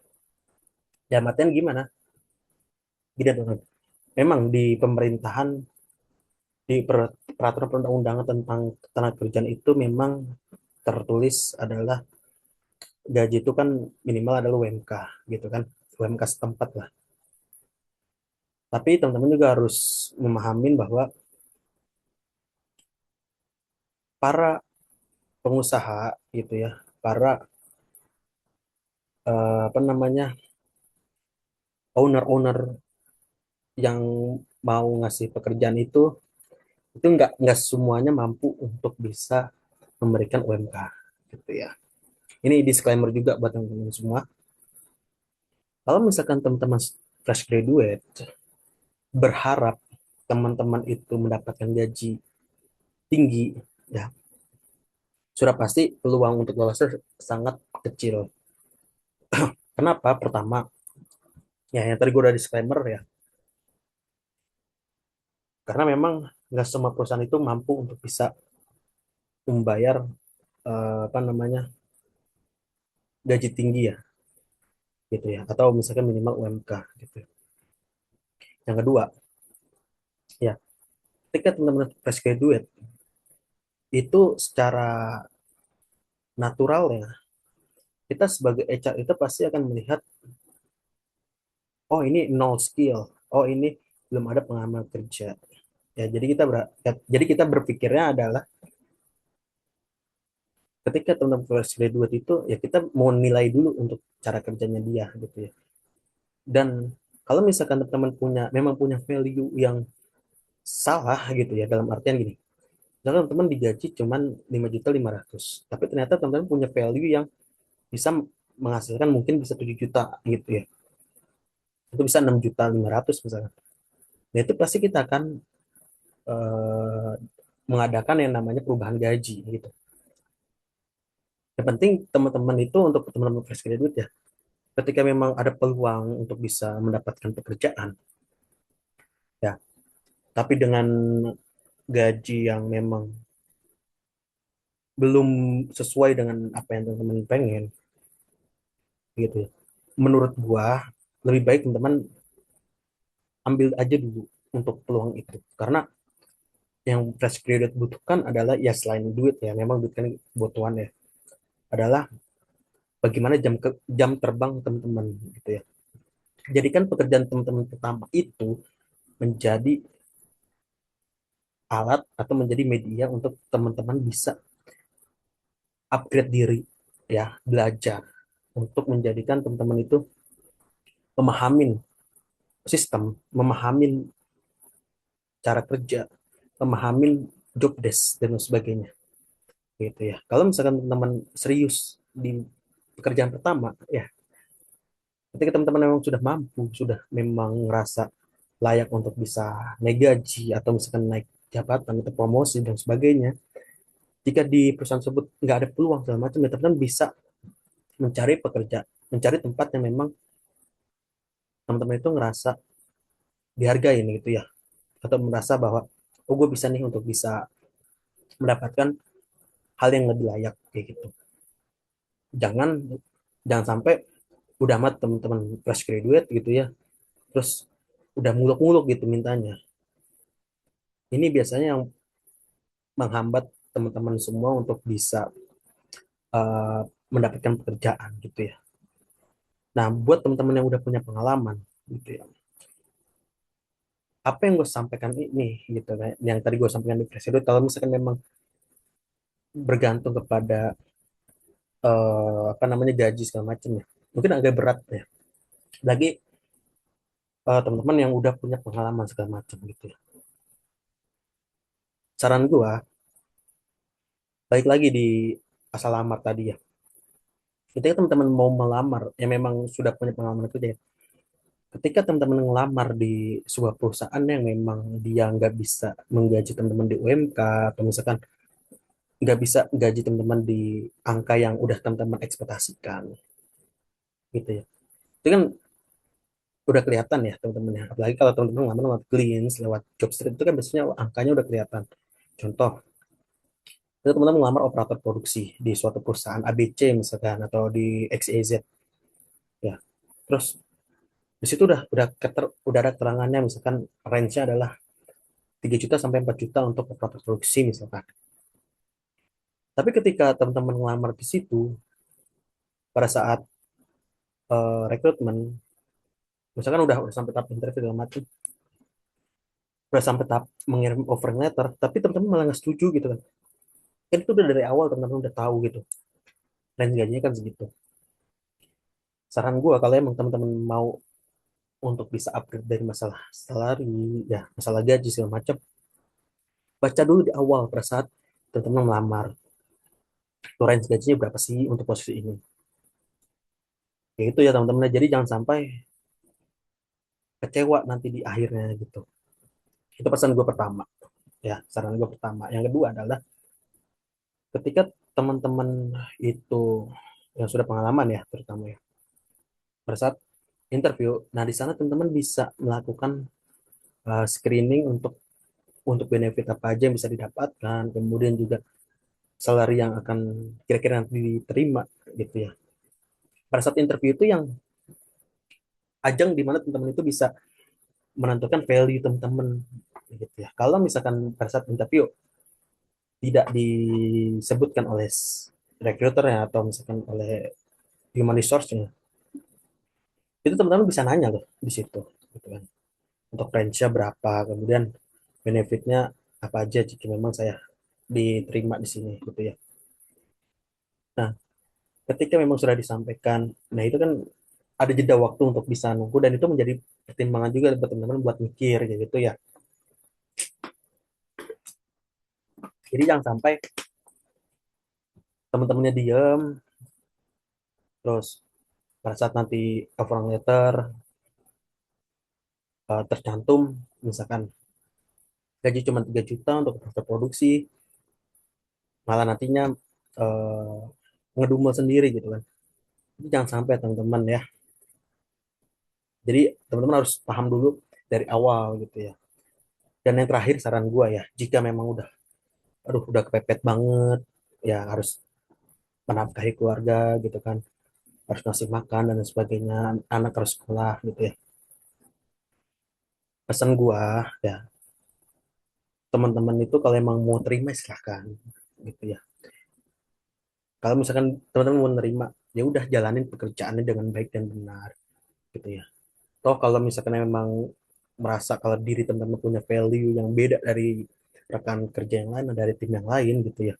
Ya artian gimana? Gini teman, memang di pemerintahan, di peraturan perundang-undangan tentang tenaga kerjaan itu memang tertulis adalah gaji itu kan minimal adalah UMK gitu kan, UMK setempat lah. Tapi teman-teman juga harus memahamin bahwa para pengusaha gitu ya, para apa namanya, owner-owner yang mau ngasih pekerjaan itu nggak semuanya mampu untuk bisa memberikan UMK gitu ya. Ini disclaimer juga buat teman-teman semua. Kalau misalkan teman-teman fresh graduate berharap teman-teman itu mendapatkan gaji tinggi, ya sudah pasti peluang untuk lolosnya sangat kecil. Kenapa? Pertama, ya yang tadi gue udah disclaimer ya, karena memang nggak semua perusahaan itu mampu untuk bisa membayar apa namanya, gaji tinggi ya gitu ya, atau misalkan minimal UMK gitu. Yang kedua, ya ketika teman-teman fresh graduate itu secara natural ya, kita sebagai HR itu pasti akan melihat, oh ini nol skill, oh ini belum ada pengalaman kerja. Ya jadi kita berpikirnya adalah ketika teman-teman fresh graduate itu ya kita mau nilai dulu untuk cara kerjanya dia gitu ya. Dan kalau misalkan teman-teman memang punya value yang salah gitu ya, dalam artian gini, misalkan teman digaji cuman 5.500.000, tapi ternyata teman-teman punya value yang bisa menghasilkan mungkin bisa 7 juta gitu ya, itu bisa 6.500.000 misalnya. Nah itu pasti kita akan eh, mengadakan yang namanya perubahan gaji gitu. Yang penting teman-teman itu, untuk teman-teman fresh graduate ya, ketika memang ada peluang untuk bisa mendapatkan pekerjaan ya, tapi dengan gaji yang memang belum sesuai dengan apa yang teman-teman pengen gitu ya. Menurut gua lebih baik teman-teman ambil aja dulu untuk peluang itu, karena yang fresh graduate butuhkan adalah ya selain duit ya, memang duit kan kebutuhan ya, adalah bagaimana jam terbang teman-teman gitu ya. Jadikan pekerjaan teman-teman pertama itu menjadi alat atau menjadi media untuk teman-teman bisa upgrade diri ya, belajar untuk menjadikan teman-teman itu memahamin sistem, memahamin cara kerja, memahamin job desk dan sebagainya gitu ya. Kalau misalkan teman-teman serius di pekerjaan pertama ya, ketika teman-teman memang sudah mampu, sudah memang ngerasa layak untuk bisa naik gaji atau misalkan naik jabatan atau promosi dan sebagainya, jika di perusahaan tersebut nggak ada peluang segala macam ya, teman-teman bisa mencari pekerja, mencari tempat yang memang teman-teman itu ngerasa dihargai gitu ya, atau merasa bahwa oh gue bisa nih untuk bisa mendapatkan hal yang lebih layak kayak gitu. Jangan Jangan sampai udah amat teman-teman fresh graduate gitu ya, terus udah muluk-muluk gitu mintanya. Ini biasanya yang menghambat teman-teman semua untuk bisa eh, mendapatkan pekerjaan gitu ya. Nah, buat teman-teman yang udah punya pengalaman gitu ya, apa yang gue sampaikan ini gitu kan, yang tadi gue sampaikan di presiden, kalau misalkan memang bergantung kepada apa namanya gaji segala macam ya, mungkin agak berat ya. Lagi teman-teman yang udah punya pengalaman segala macam gitu ya. Saran gue, balik lagi di asal lamar tadi ya. Ketika teman-teman mau melamar, yang memang sudah punya pengalaman itu ya. Ketika teman-teman ngelamar di sebuah perusahaan yang memang dia nggak bisa menggaji teman-teman di UMK, atau misalkan nggak bisa gaji teman-teman di angka yang udah teman-teman ekspektasikan gitu ya. Itu kan udah kelihatan ya teman-teman ya. Apalagi kalau teman-teman ngelamar lewat Glints, lewat Jobstreet itu kan biasanya angkanya udah kelihatan. Contoh, itu teman-teman ngelamar operator produksi di suatu perusahaan ABC misalkan, atau di XYZ ya. Terus di situ udah ada keterangannya, misalkan range-nya adalah 3 juta sampai 4 juta untuk operator produksi misalkan. Tapi ketika teman-teman ngelamar di situ, pada saat rekrutmen, misalkan udah sampai tahap interview dalam macam, udah sampai tahap mengirim offering letter, tapi teman-teman malah nggak setuju gitu kan. Kan itu udah dari awal teman-teman udah tahu gitu. Dan gajinya kan segitu. Saran gue, kalau emang teman-teman mau untuk bisa upgrade dari masalah salary, ya masalah gaji segala macam, baca dulu di awal pada saat teman-teman melamar. Tuh range gajinya berapa sih untuk posisi ini? Ya itu ya teman-teman. Jadi jangan sampai kecewa nanti di akhirnya gitu. Itu pesan gue pertama. Ya, saran gue pertama. Yang kedua adalah ketika teman-teman itu yang sudah pengalaman ya, terutama ya, pada saat interview, nah di sana teman-teman bisa melakukan screening untuk benefit apa aja yang bisa didapatkan, kemudian juga salary yang akan kira-kira nanti diterima gitu ya. Pada saat interview itu yang ajang di mana teman-teman itu bisa menentukan value teman-teman gitu ya. Kalau misalkan pada saat interview tidak disebutkan oleh recruiter ya, atau misalkan oleh human resource-nya, itu teman-teman bisa nanya loh di situ gitu kan, untuk range-nya berapa, kemudian benefitnya apa aja jika memang saya diterima di sini gitu ya. Nah, ketika memang sudah disampaikan, nah itu kan ada jeda waktu untuk bisa nunggu, dan itu menjadi pertimbangan juga buat teman-teman buat mikir kayak gitu ya. Jadi jangan sampai teman-temannya diem, terus pada saat nanti offering letter tercantum misalkan gaji cuma 3 juta untuk proses produksi, malah nantinya eh, ngedumel sendiri gitu kan. Jadi jangan sampai teman-teman ya. Jadi teman-teman harus paham dulu dari awal gitu ya. Dan yang terakhir saran gua ya, jika memang udah kepepet banget, ya harus menafkahi keluarga gitu kan, harus ngasih makan dan lain sebagainya, anak harus sekolah gitu ya. Pesan gua ya, teman-teman itu kalau emang mau terima silahkan gitu ya. Kalau misalkan teman-teman mau menerima, ya udah jalanin pekerjaannya dengan baik dan benar gitu ya. Toh kalau misalkan memang merasa kalau diri teman-teman punya value yang beda dari rekan kerja yang lain, dari tim yang lain gitu ya,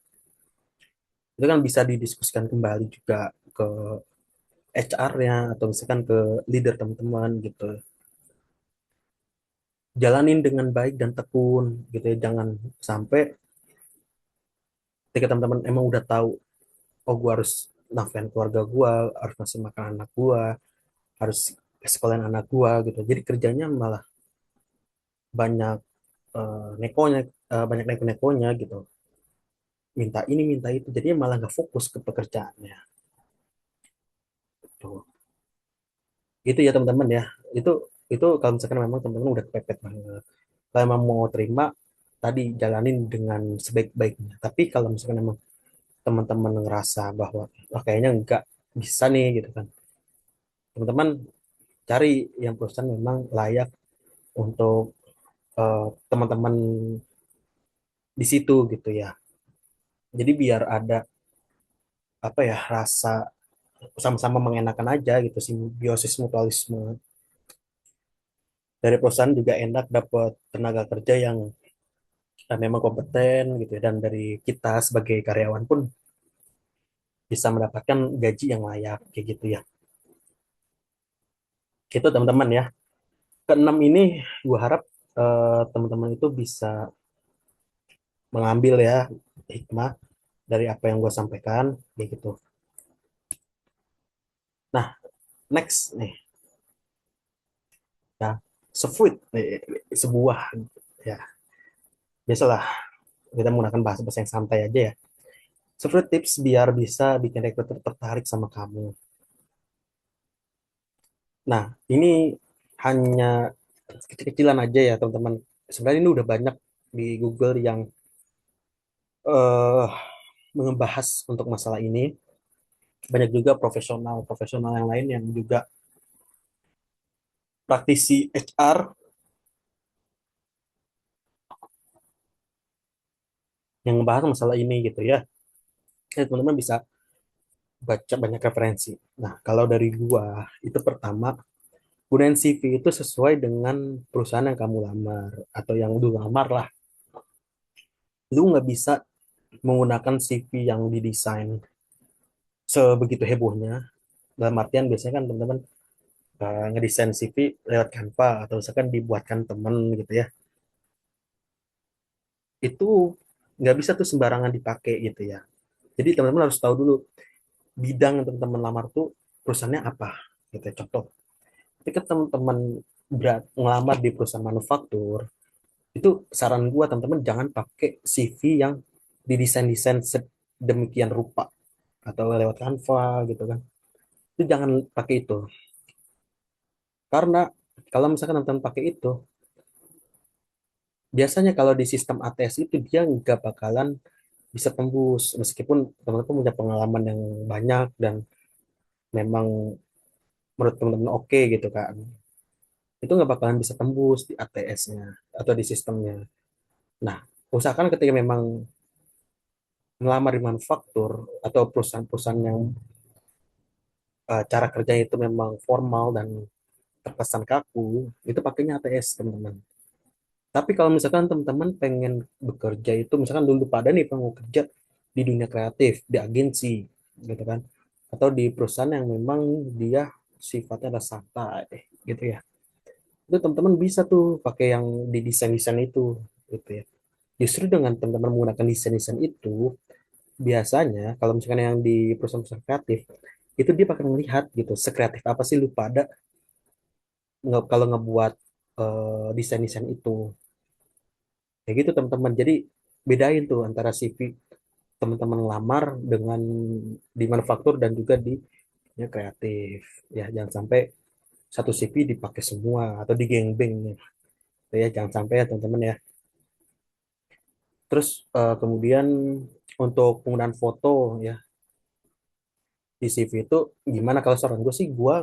itu kan bisa didiskusikan kembali juga ke HR-nya, atau misalkan ke leader teman-teman gitu. Jalanin dengan baik dan tekun gitu ya. Jangan sampai ketika teman-teman emang udah tahu, oh gue harus nafkahin keluarga gue, harus ngasih makan anak gue, harus sekolahin anak gue gitu. Jadi kerjanya malah banyak nekonya, banyak neko-nekonya gitu. Minta ini, minta itu. Jadinya malah nggak fokus ke pekerjaannya. Tuh. Itu ya teman-teman ya. Itu itu kalau misalkan memang teman-teman udah kepepet banget. Kalau emang mau terima, tadi jalanin dengan sebaik-baiknya. Tapi kalau misalkan memang teman-teman ngerasa bahwa, oh, kayaknya enggak, bisa nih gitu kan. Teman-teman cari yang perusahaan memang layak untuk teman-teman di situ gitu ya. Jadi biar ada apa ya, rasa sama-sama mengenakan aja gitu, simbiosis mutualisme. Dari perusahaan juga enak dapat tenaga kerja yang memang kompeten gitu ya, dan dari kita sebagai karyawan pun bisa mendapatkan gaji yang layak kayak gitu ya. Itu teman-teman ya. Keenam ini gue harap teman-teman itu bisa mengambil ya hikmah dari apa yang gue sampaikan kayak gitu. Nah, next nih ya, sefruit nih, sebuah ya, biasalah kita menggunakan bahasa-bahasa yang santai aja ya. Sefruit tips biar bisa bikin rekruter tertarik sama kamu. Nah, ini hanya kecil-kecilan aja ya teman-teman. Sebenarnya ini udah banyak di Google yang eh membahas untuk masalah ini. Banyak juga profesional-profesional yang lain yang juga praktisi HR yang membahas masalah ini gitu ya. Jadi teman-teman bisa baca banyak referensi. Nah, kalau dari gua itu pertama, gunain CV itu sesuai dengan perusahaan yang kamu lamar atau yang udah lamar lah. Lu nggak bisa menggunakan CV yang didesain sebegitu hebohnya. Dalam artian biasanya kan teman-teman ngedesain CV lewat Canva atau misalkan dibuatkan temen gitu ya. Itu nggak bisa tuh sembarangan dipakai gitu ya. Jadi teman-teman harus tahu dulu bidang yang teman-teman lamar tuh perusahaannya apa gitu ya. Contoh, ketika teman-teman berat ngelamar di perusahaan manufaktur, itu saran gua teman-teman jangan pakai CV yang didesain-desain sedemikian rupa atau lewat Canva gitu kan. Itu jangan pakai itu. Karena kalau misalkan teman-teman pakai itu, biasanya kalau di sistem ATS itu dia nggak bakalan bisa tembus meskipun teman-teman punya pengalaman yang banyak dan memang menurut teman-teman oke gitu kan. Itu nggak bakalan bisa tembus di ATS-nya atau di sistemnya. Nah, usahakan ketika memang melamar di manufaktur atau perusahaan-perusahaan yang cara kerjanya itu memang formal dan terkesan kaku, itu pakainya ATS teman-teman. Tapi kalau misalkan teman-teman pengen bekerja itu, misalkan dulu pada nih pengen kerja di dunia kreatif, di agensi, gitu kan, atau di perusahaan yang memang dia sifatnya adalah santai, gitu ya. Itu teman-teman bisa tuh pakai yang di desain-desain itu, gitu ya. Justru dengan teman-teman menggunakan desain-desain itu, biasanya kalau misalkan yang di perusahaan-perusahaan kreatif, itu dia akan melihat gitu, sekreatif apa sih lu pada kalau ngebuat desain-desain itu. Kayak gitu teman-teman. Jadi bedain tuh antara CV teman-teman ngelamar dengan di manufaktur dan juga di ya, kreatif. Ya, jangan sampai satu CV dipakai semua atau di geng-beng ya. Jangan sampai ya teman-teman ya. Terus kemudian untuk penggunaan foto ya di CV itu gimana, kalau saran gue sih, gue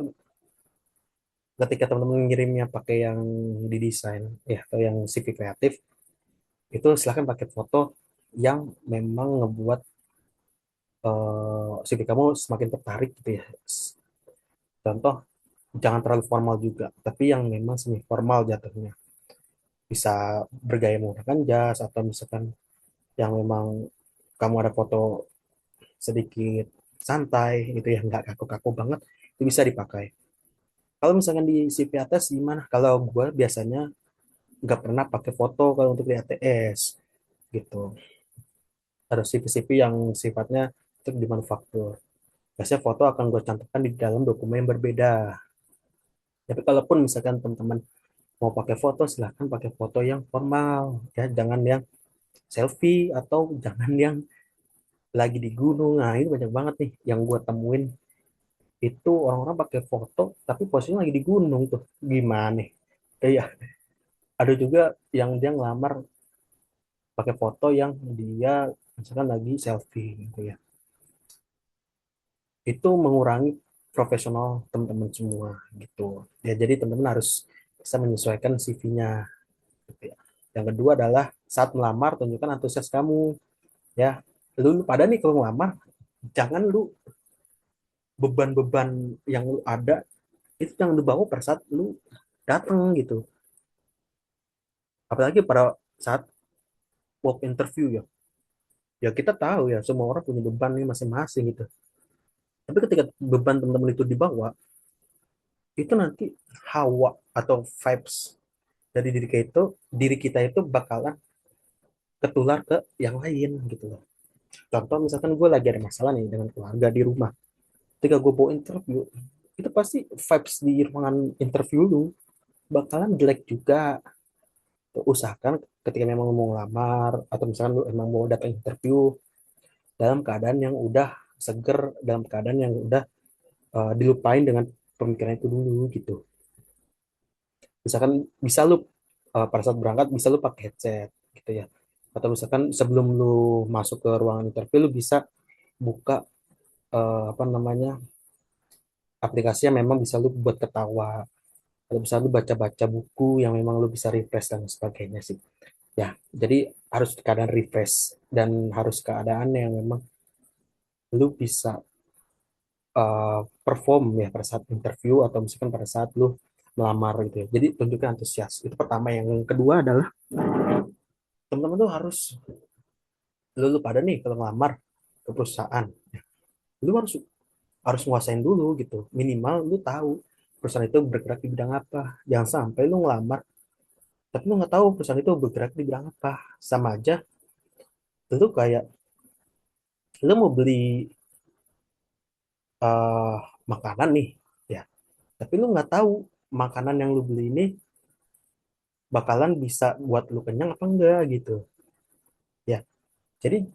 ketika teman-teman ngirimnya pakai yang didesain ya atau yang CV kreatif, itu silahkan pakai foto yang memang ngebuat CV kamu semakin tertarik gitu ya. Contoh, jangan terlalu formal juga, tapi yang memang semi formal jatuhnya. Bisa bergaya menggunakan jas atau misalkan yang memang kamu ada foto sedikit santai gitu ya, nggak kaku-kaku banget, itu bisa dipakai. Kalau misalkan di CV atas gimana? Kalau gue biasanya nggak pernah pakai foto kalau untuk di ATS gitu. Ada CV-CV yang sifatnya untuk di manufaktur. Biasanya foto akan gue cantumkan di dalam dokumen yang berbeda. Tapi kalaupun misalkan teman-teman mau pakai foto, silahkan pakai foto yang formal ya, jangan yang selfie atau jangan yang lagi di gunung. Nah, ini banyak banget nih yang gue temuin, itu orang-orang pakai foto tapi posisinya lagi di gunung tuh, gimana nih. Iya, ada juga yang dia ngelamar pakai foto yang dia misalkan lagi selfie gitu ya. itu mengurangi profesional teman-teman semua gitu. Ya jadi teman-teman harus bisa menyesuaikan CV-nya gitu ya. Yang kedua adalah saat melamar tunjukkan antusias kamu ya. Lu pada nih kalau ngelamar jangan lu beban-beban yang lu ada itu yang lu bawa pada saat lu datang gitu. Apalagi pada saat work interview ya. Ya kita tahu ya semua orang punya beban nih masing-masing gitu. Tapi ketika beban teman-teman itu dibawa, itu nanti hawa atau vibes dari diri kita itu bakalan ketular ke yang lain gitu loh. Contoh misalkan gue lagi ada masalah nih dengan keluarga di rumah. Ketika gue bawa interview, itu pasti vibes di ruangan interview lu bakalan jelek juga. Usahakan ketika memang mau ngelamar atau misalkan lu emang mau datang interview dalam keadaan yang udah seger, dalam keadaan yang udah dilupain dengan pemikiran itu dulu gitu. Misalkan bisa lu pada saat berangkat bisa lu pakai headset gitu ya. Atau misalkan sebelum lu masuk ke ruangan interview lu bisa buka apa namanya aplikasi yang memang bisa lu buat ketawa atau bisa lu baca-baca buku yang memang lu bisa refresh dan sebagainya sih. Ya, jadi harus keadaan refresh dan harus keadaan yang memang lu bisa perform ya pada saat interview atau misalkan pada saat lu melamar gitu ya. Jadi tunjukkan antusias. Itu pertama. Yang kedua adalah teman-teman tuh harus lu pada nih kalau ngelamar ke perusahaan, lu harus harus nguasain dulu gitu. Minimal lu tahu perusahaan itu bergerak di bidang apa. Jangan sampai lu ngelamar tapi lu nggak tahu perusahaan itu bergerak di bidang apa. Sama aja lu kayak lu mau beli eh, makanan nih ya, tapi lu nggak tahu makanan yang lu beli ini bakalan bisa buat lu kenyang apa enggak gitu ya. Jadi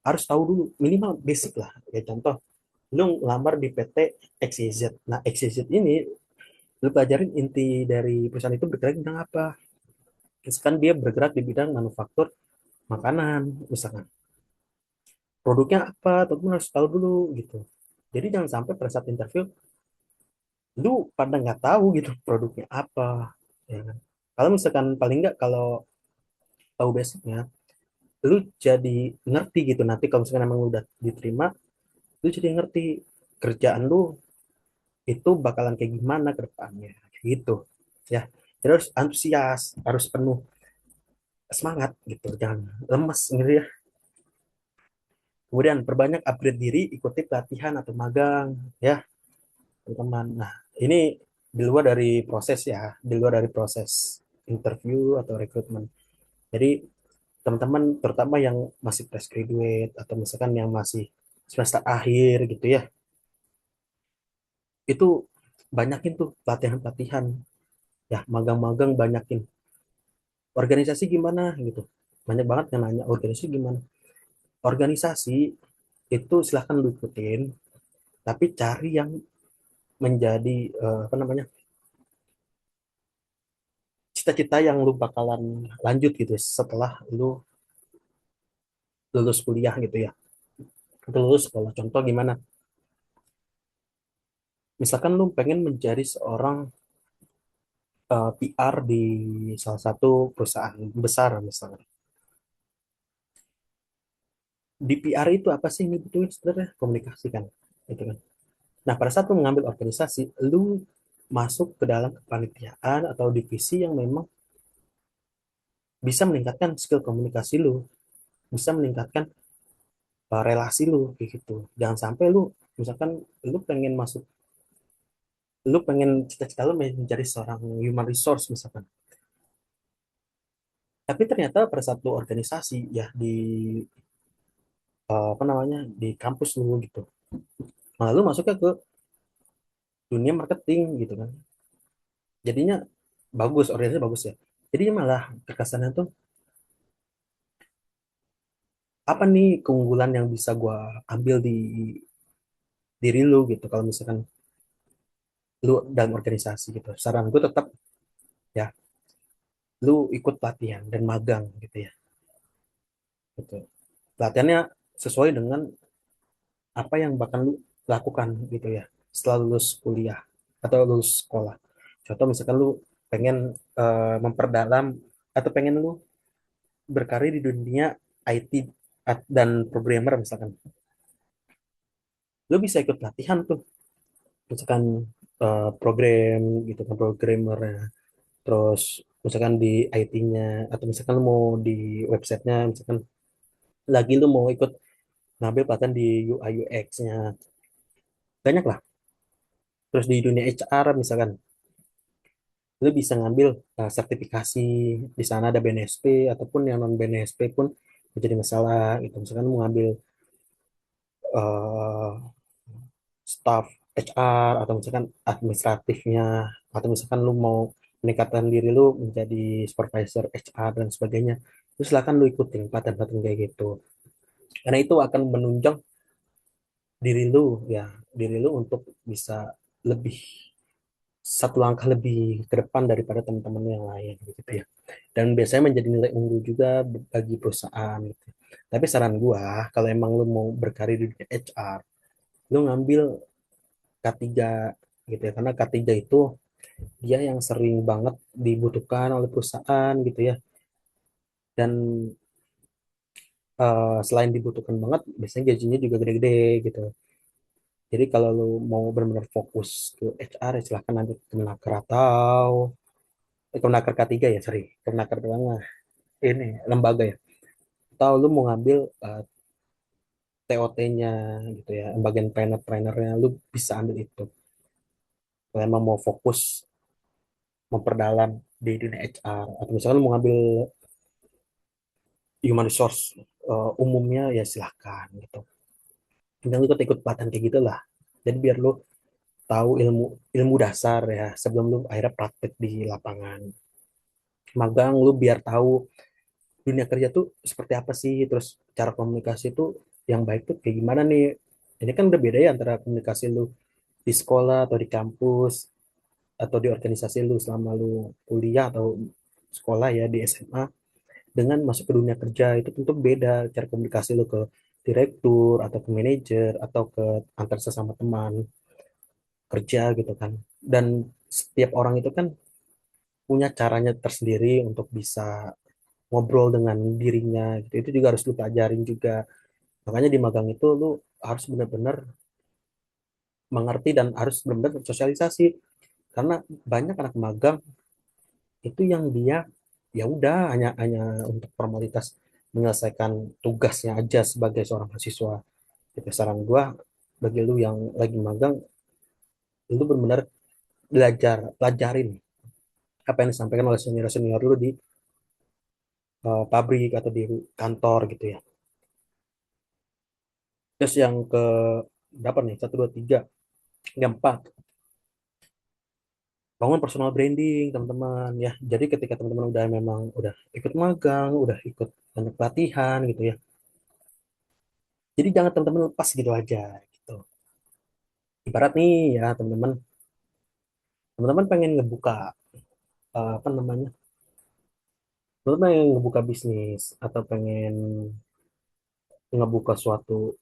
harus tahu dulu minimal basic lah. Ya contoh, lu ngelamar di PT XYZ. Nah, XYZ ini lu pelajarin inti dari perusahaan itu bergerak di bidang apa. Misalkan dia bergerak di bidang manufaktur makanan, misalkan. Produknya apa, tapi harus tahu dulu gitu. Jadi jangan sampai pada saat interview, lu pada nggak tahu gitu produknya apa. Ya kan? Kalau misalkan paling nggak kalau tahu basicnya, lu jadi ngerti gitu. Nanti kalau misalkan emang lu udah diterima, lu jadi ngerti kerjaan lu itu bakalan kayak gimana ke depannya gitu ya. Jadi harus antusias, harus penuh semangat gitu, jangan lemes gitu ya. Kemudian perbanyak upgrade diri, ikuti pelatihan atau magang ya teman-teman. Nah ini di luar dari proses ya, di luar dari proses interview atau rekrutmen. Jadi teman-teman terutama yang masih fresh graduate atau misalkan yang masih semester akhir gitu ya, itu banyakin tuh pelatihan-pelatihan ya, magang-magang banyakin. Organisasi gimana gitu, banyak banget yang nanya organisasi gimana. Organisasi itu silahkan lu ikutin, tapi cari yang menjadi apa namanya cita-cita yang lu bakalan lanjut gitu setelah lu lulus kuliah gitu ya, atau lulus sekolah. Contoh gimana, misalkan lu pengen menjadi seorang PR di salah satu perusahaan besar misalnya. Di PR itu apa sih yang dibutuhin sebenarnya? Komunikasi kan, gitu kan. Nah, pada saat lu mengambil organisasi, lu masuk ke dalam kepanitiaan atau divisi yang memang bisa meningkatkan skill komunikasi lu, bisa meningkatkan relasi lu kayak gitu. Jangan sampai lu misalkan lu pengen masuk, lu pengen cita-cita lu menjadi seorang human resource misalkan. Tapi ternyata pada satu organisasi ya di apa namanya di kampus lu gitu. Malah lu masuknya ke dunia marketing gitu kan. Jadinya bagus, organisasi bagus ya. Jadinya malah terkesannya tuh apa nih keunggulan yang bisa gua ambil di diri lu gitu kalau misalkan lu dalam organisasi gitu. Saran gue tetap ya lu ikut pelatihan dan magang gitu ya. Gitu. Pelatihannya sesuai dengan apa yang bakal lu lakukan gitu ya setelah lulus kuliah atau lulus sekolah. Contoh misalkan lu pengen memperdalam atau pengen lu berkarir di dunia IT dan programmer misalkan, lu bisa ikut pelatihan tuh, misalkan program gitu kan, programmer, terus misalkan di IT-nya, atau misalkan lu mau di websitenya, misalkan lagi lu mau ikut ngambil pelatihan di UI UX-nya, banyak lah. Terus di dunia HR misalkan, lu bisa ngambil sertifikasi, di sana ada BNSP ataupun yang non BNSP pun menjadi masalah gitu. Misalkan lu mau ngambil eh, staff HR, atau misalkan administratifnya, atau misalkan lu mau meningkatkan diri lu menjadi supervisor HR dan sebagainya, terus silakan lu ikutin pelatihan-pelatihan kayak gitu, karena itu akan menunjang diri lu ya, diri lu untuk bisa lebih satu langkah lebih ke depan daripada teman-teman yang lain gitu ya, dan biasanya menjadi nilai unggul juga bagi perusahaan gitu. Tapi saran gua, kalau emang lu mau berkarir di dunia HR, lu ngambil K3 gitu ya, karena K3 itu dia yang sering banget dibutuhkan oleh perusahaan gitu ya, dan selain dibutuhkan banget biasanya gajinya juga gede-gede gitu. Jadi kalau lu mau benar-benar fokus ke HR, ya silahkan nanti ke Kemenaker, atau Kemenaker K3 ya, sorry, Kemenaker doang lah, ini lembaga ya, atau lu mau ngambil TOT-nya gitu ya, bagian trainer-trainernya, lu bisa ambil itu kalau emang mau fokus memperdalam di dunia HR, atau misalnya lu mau ngambil human resource umumnya, ya silahkan gitu. Yang ikut-ikut pelatihan kayak gitu lah. Jadi biar lu tahu ilmu ilmu dasar ya sebelum lu akhirnya praktek di lapangan. Magang lu biar tahu dunia kerja tuh seperti apa sih, terus cara komunikasi tuh yang baik tuh kayak gimana nih. Ini kan udah beda ya antara komunikasi lu di sekolah atau di kampus atau di organisasi lu selama lu kuliah atau sekolah ya di SMA, dengan masuk ke dunia kerja itu tentu beda cara komunikasi lu ke direktur atau ke manajer atau ke antar sesama teman kerja gitu kan. Dan setiap orang itu kan punya caranya tersendiri untuk bisa ngobrol dengan dirinya gitu. Itu juga harus lu pelajarin juga. Makanya di magang itu lu harus benar-benar mengerti dan harus benar-benar bersosialisasi, karena banyak anak magang itu yang dia ya udah hanya untuk formalitas menyelesaikan tugasnya aja sebagai seorang mahasiswa. Itu saran gua bagi lu yang lagi magang, lu benar-benar pelajarin apa yang disampaikan oleh senior senior lu di pabrik atau di kantor gitu ya. Terus yang ke berapa nih, satu dua tiga, yang keempat, bangun personal branding teman-teman ya. Jadi ketika teman-teman udah memang udah ikut magang, udah ikut banyak pelatihan gitu ya, jadi jangan teman-teman lepas gitu aja gitu. Ibarat nih ya teman-teman, teman-teman pengen ngebuka apa namanya, teman-teman pengen ngebuka bisnis atau pengen ngebuka suatu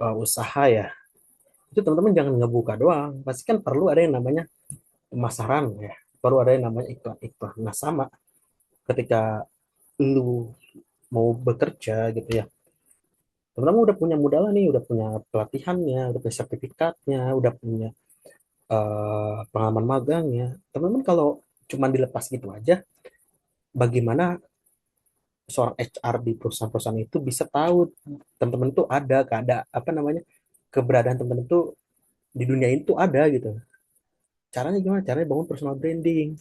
usaha ya, itu teman-teman jangan ngebuka doang, pasti kan perlu ada yang namanya pemasaran ya, perlu ada yang namanya iklan-iklan. Nah sama ketika lu mau bekerja gitu ya, teman-teman udah punya modal nih, udah punya pelatihannya, udah punya sertifikatnya, udah punya pengalaman magangnya. Teman-teman kalau cuma dilepas gitu aja, bagaimana seorang HR di perusahaan-perusahaan itu bisa tahu teman-teman itu ada apa namanya, keberadaan teman-teman itu di dunia itu ada gitu. Caranya gimana? Caranya bangun personal branding.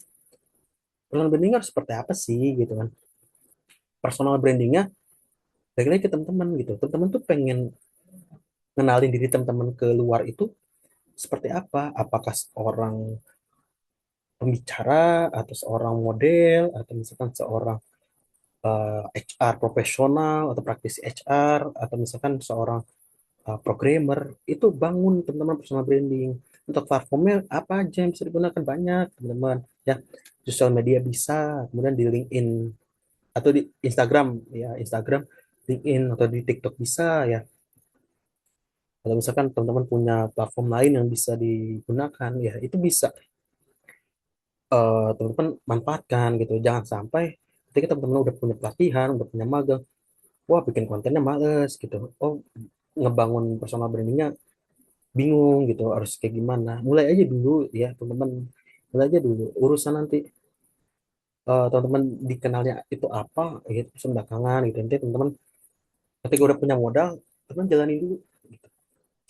Personal branding harus seperti apa sih gitu kan? Personal brandingnya lagi-lagi ke teman-teman gitu. Teman-teman tuh pengen kenalin diri teman-teman ke luar itu seperti apa? Apakah seorang pembicara, atau seorang model, atau misalkan seorang HR profesional atau praktisi HR, atau misalkan seorang programmer. Itu bangun teman-teman personal branding. Untuk platformnya apa aja yang bisa digunakan, banyak teman-teman ya. Sosial media bisa, kemudian di LinkedIn atau di Instagram ya, Instagram, LinkedIn atau di TikTok bisa ya. Kalau misalkan teman-teman punya platform lain yang bisa digunakan, ya itu bisa teman-teman manfaatkan gitu. Jangan sampai ketika teman-teman udah punya pelatihan, udah punya magang, wah bikin kontennya males gitu. Oh, ngebangun personal brandingnya bingung gitu, harus kayak gimana. Mulai aja dulu ya teman-teman, mulai aja dulu. Urusan nanti teman-teman dikenalnya itu apa, gitu, urusan belakangan gitu. Nanti teman-teman ketika udah punya modal, teman jalani dulu. Gitu.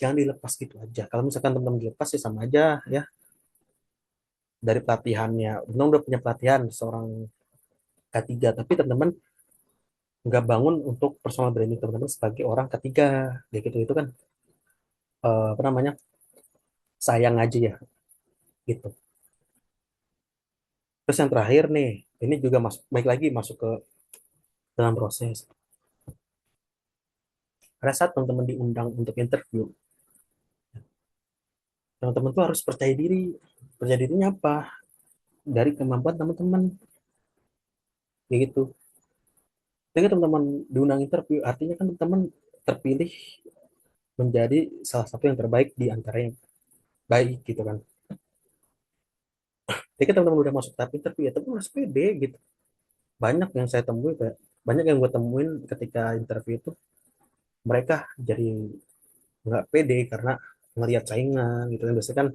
Jangan dilepas gitu aja. Kalau misalkan teman-teman dilepas ya sama aja ya dari pelatihannya. Teman udah punya pelatihan seorang ketiga, tapi teman-teman nggak bangun untuk personal branding teman-teman sebagai orang ketiga, kayak gitu itu kan apa namanya sayang aja ya gitu. Terus yang terakhir nih, ini juga masuk baik lagi masuk ke dalam proses. Pada saat teman-teman diundang untuk interview, teman-teman tuh harus percaya diri. Percaya dirinya apa? Dari kemampuan teman-teman, kayak gitu. Ketika teman-teman diundang interview, artinya kan teman-teman terpilih menjadi salah satu yang terbaik di antara yang baik gitu kan. Ketika teman-teman udah masuk tahap interview, ya teman harus pede gitu. Banyak yang saya temui kayak banyak yang gue temuin ketika interview itu mereka jadi nggak pede karena ngelihat saingan gitu kan. Biasanya kan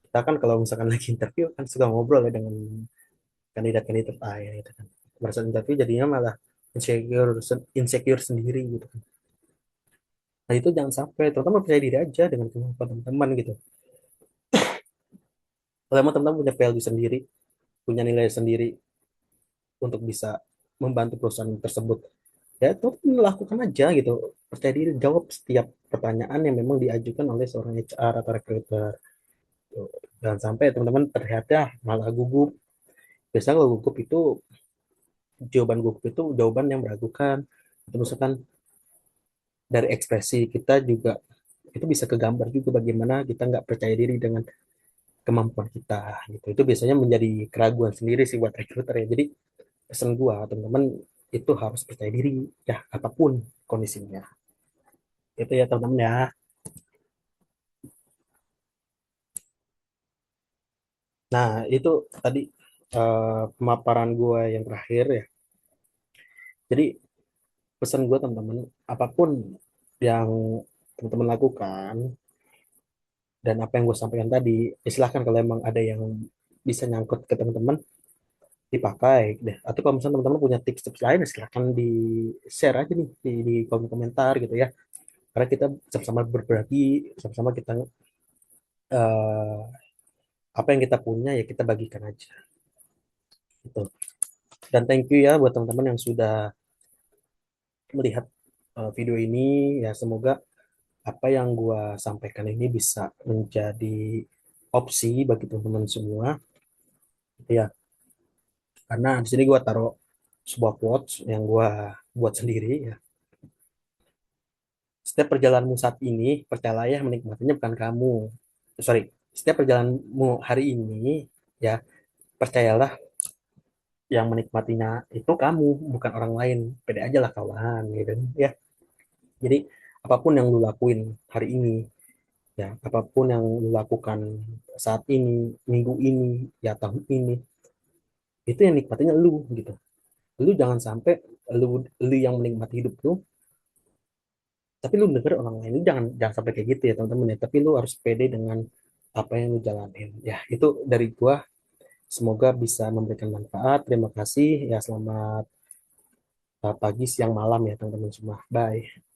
kita kan kalau misalkan lagi interview kan suka ngobrol ya dengan kandidat-kandidat lain gitu kan. Pada saat interview jadinya malah insecure insecure sendiri gitu kan. Nah itu jangan sampai teman-teman percaya diri aja dengan kemampuan teman-teman gitu. Kalau emang teman-teman punya value sendiri, punya nilai sendiri untuk bisa membantu perusahaan tersebut, ya itu lakukan aja gitu. Percaya diri jawab setiap pertanyaan yang memang diajukan oleh seorang HR atau recruiter. Tuh. Jangan sampai teman-teman terlihatnya malah gugup. Biasanya kalau gugup itu jawaban gugup itu jawaban yang meragukan. Atau misalkan dari ekspresi kita juga itu bisa kegambar juga bagaimana kita nggak percaya diri dengan kemampuan kita gitu. Itu biasanya menjadi keraguan sendiri sih buat recruiter ya. Jadi pesan gua teman-teman itu harus percaya diri ya apapun kondisinya. Itu ya teman-teman ya. Nah, itu tadi pemaparan gue yang terakhir ya. Jadi pesan gue teman-teman, apapun yang teman-teman lakukan dan apa yang gue sampaikan tadi, ya silahkan kalau emang ada yang bisa nyangkut ke teman-teman, dipakai deh. Atau kalau misalnya teman-teman punya tips-tips lain, ya silahkan di-share aja nih di kolom komentar gitu ya. Karena kita sama-sama berbagi, sama-sama kita eh, apa yang kita punya ya kita bagikan aja gitu. Dan thank you ya buat teman-teman yang sudah melihat video ini ya semoga apa yang gua sampaikan ini bisa menjadi opsi bagi teman-teman semua ya karena di sini gua taruh sebuah quotes yang gua buat sendiri ya setiap perjalananmu saat ini percayalah ya menikmatinya bukan kamu sorry setiap perjalananmu hari ini ya percayalah yang menikmatinya itu kamu bukan orang lain pede aja lah kawan gitu ya jadi apapun yang lu lakuin hari ini ya apapun yang lu lakukan saat ini minggu ini ya tahun ini itu yang nikmatinya lu gitu lu jangan sampai lu yang menikmati hidup lu tapi lu denger orang lain lu jangan sampai kayak gitu ya teman-teman ya tapi lu harus pede dengan apa yang lu jalanin ya itu dari gua semoga bisa memberikan manfaat terima kasih ya selamat pagi siang malam ya teman-teman semua bye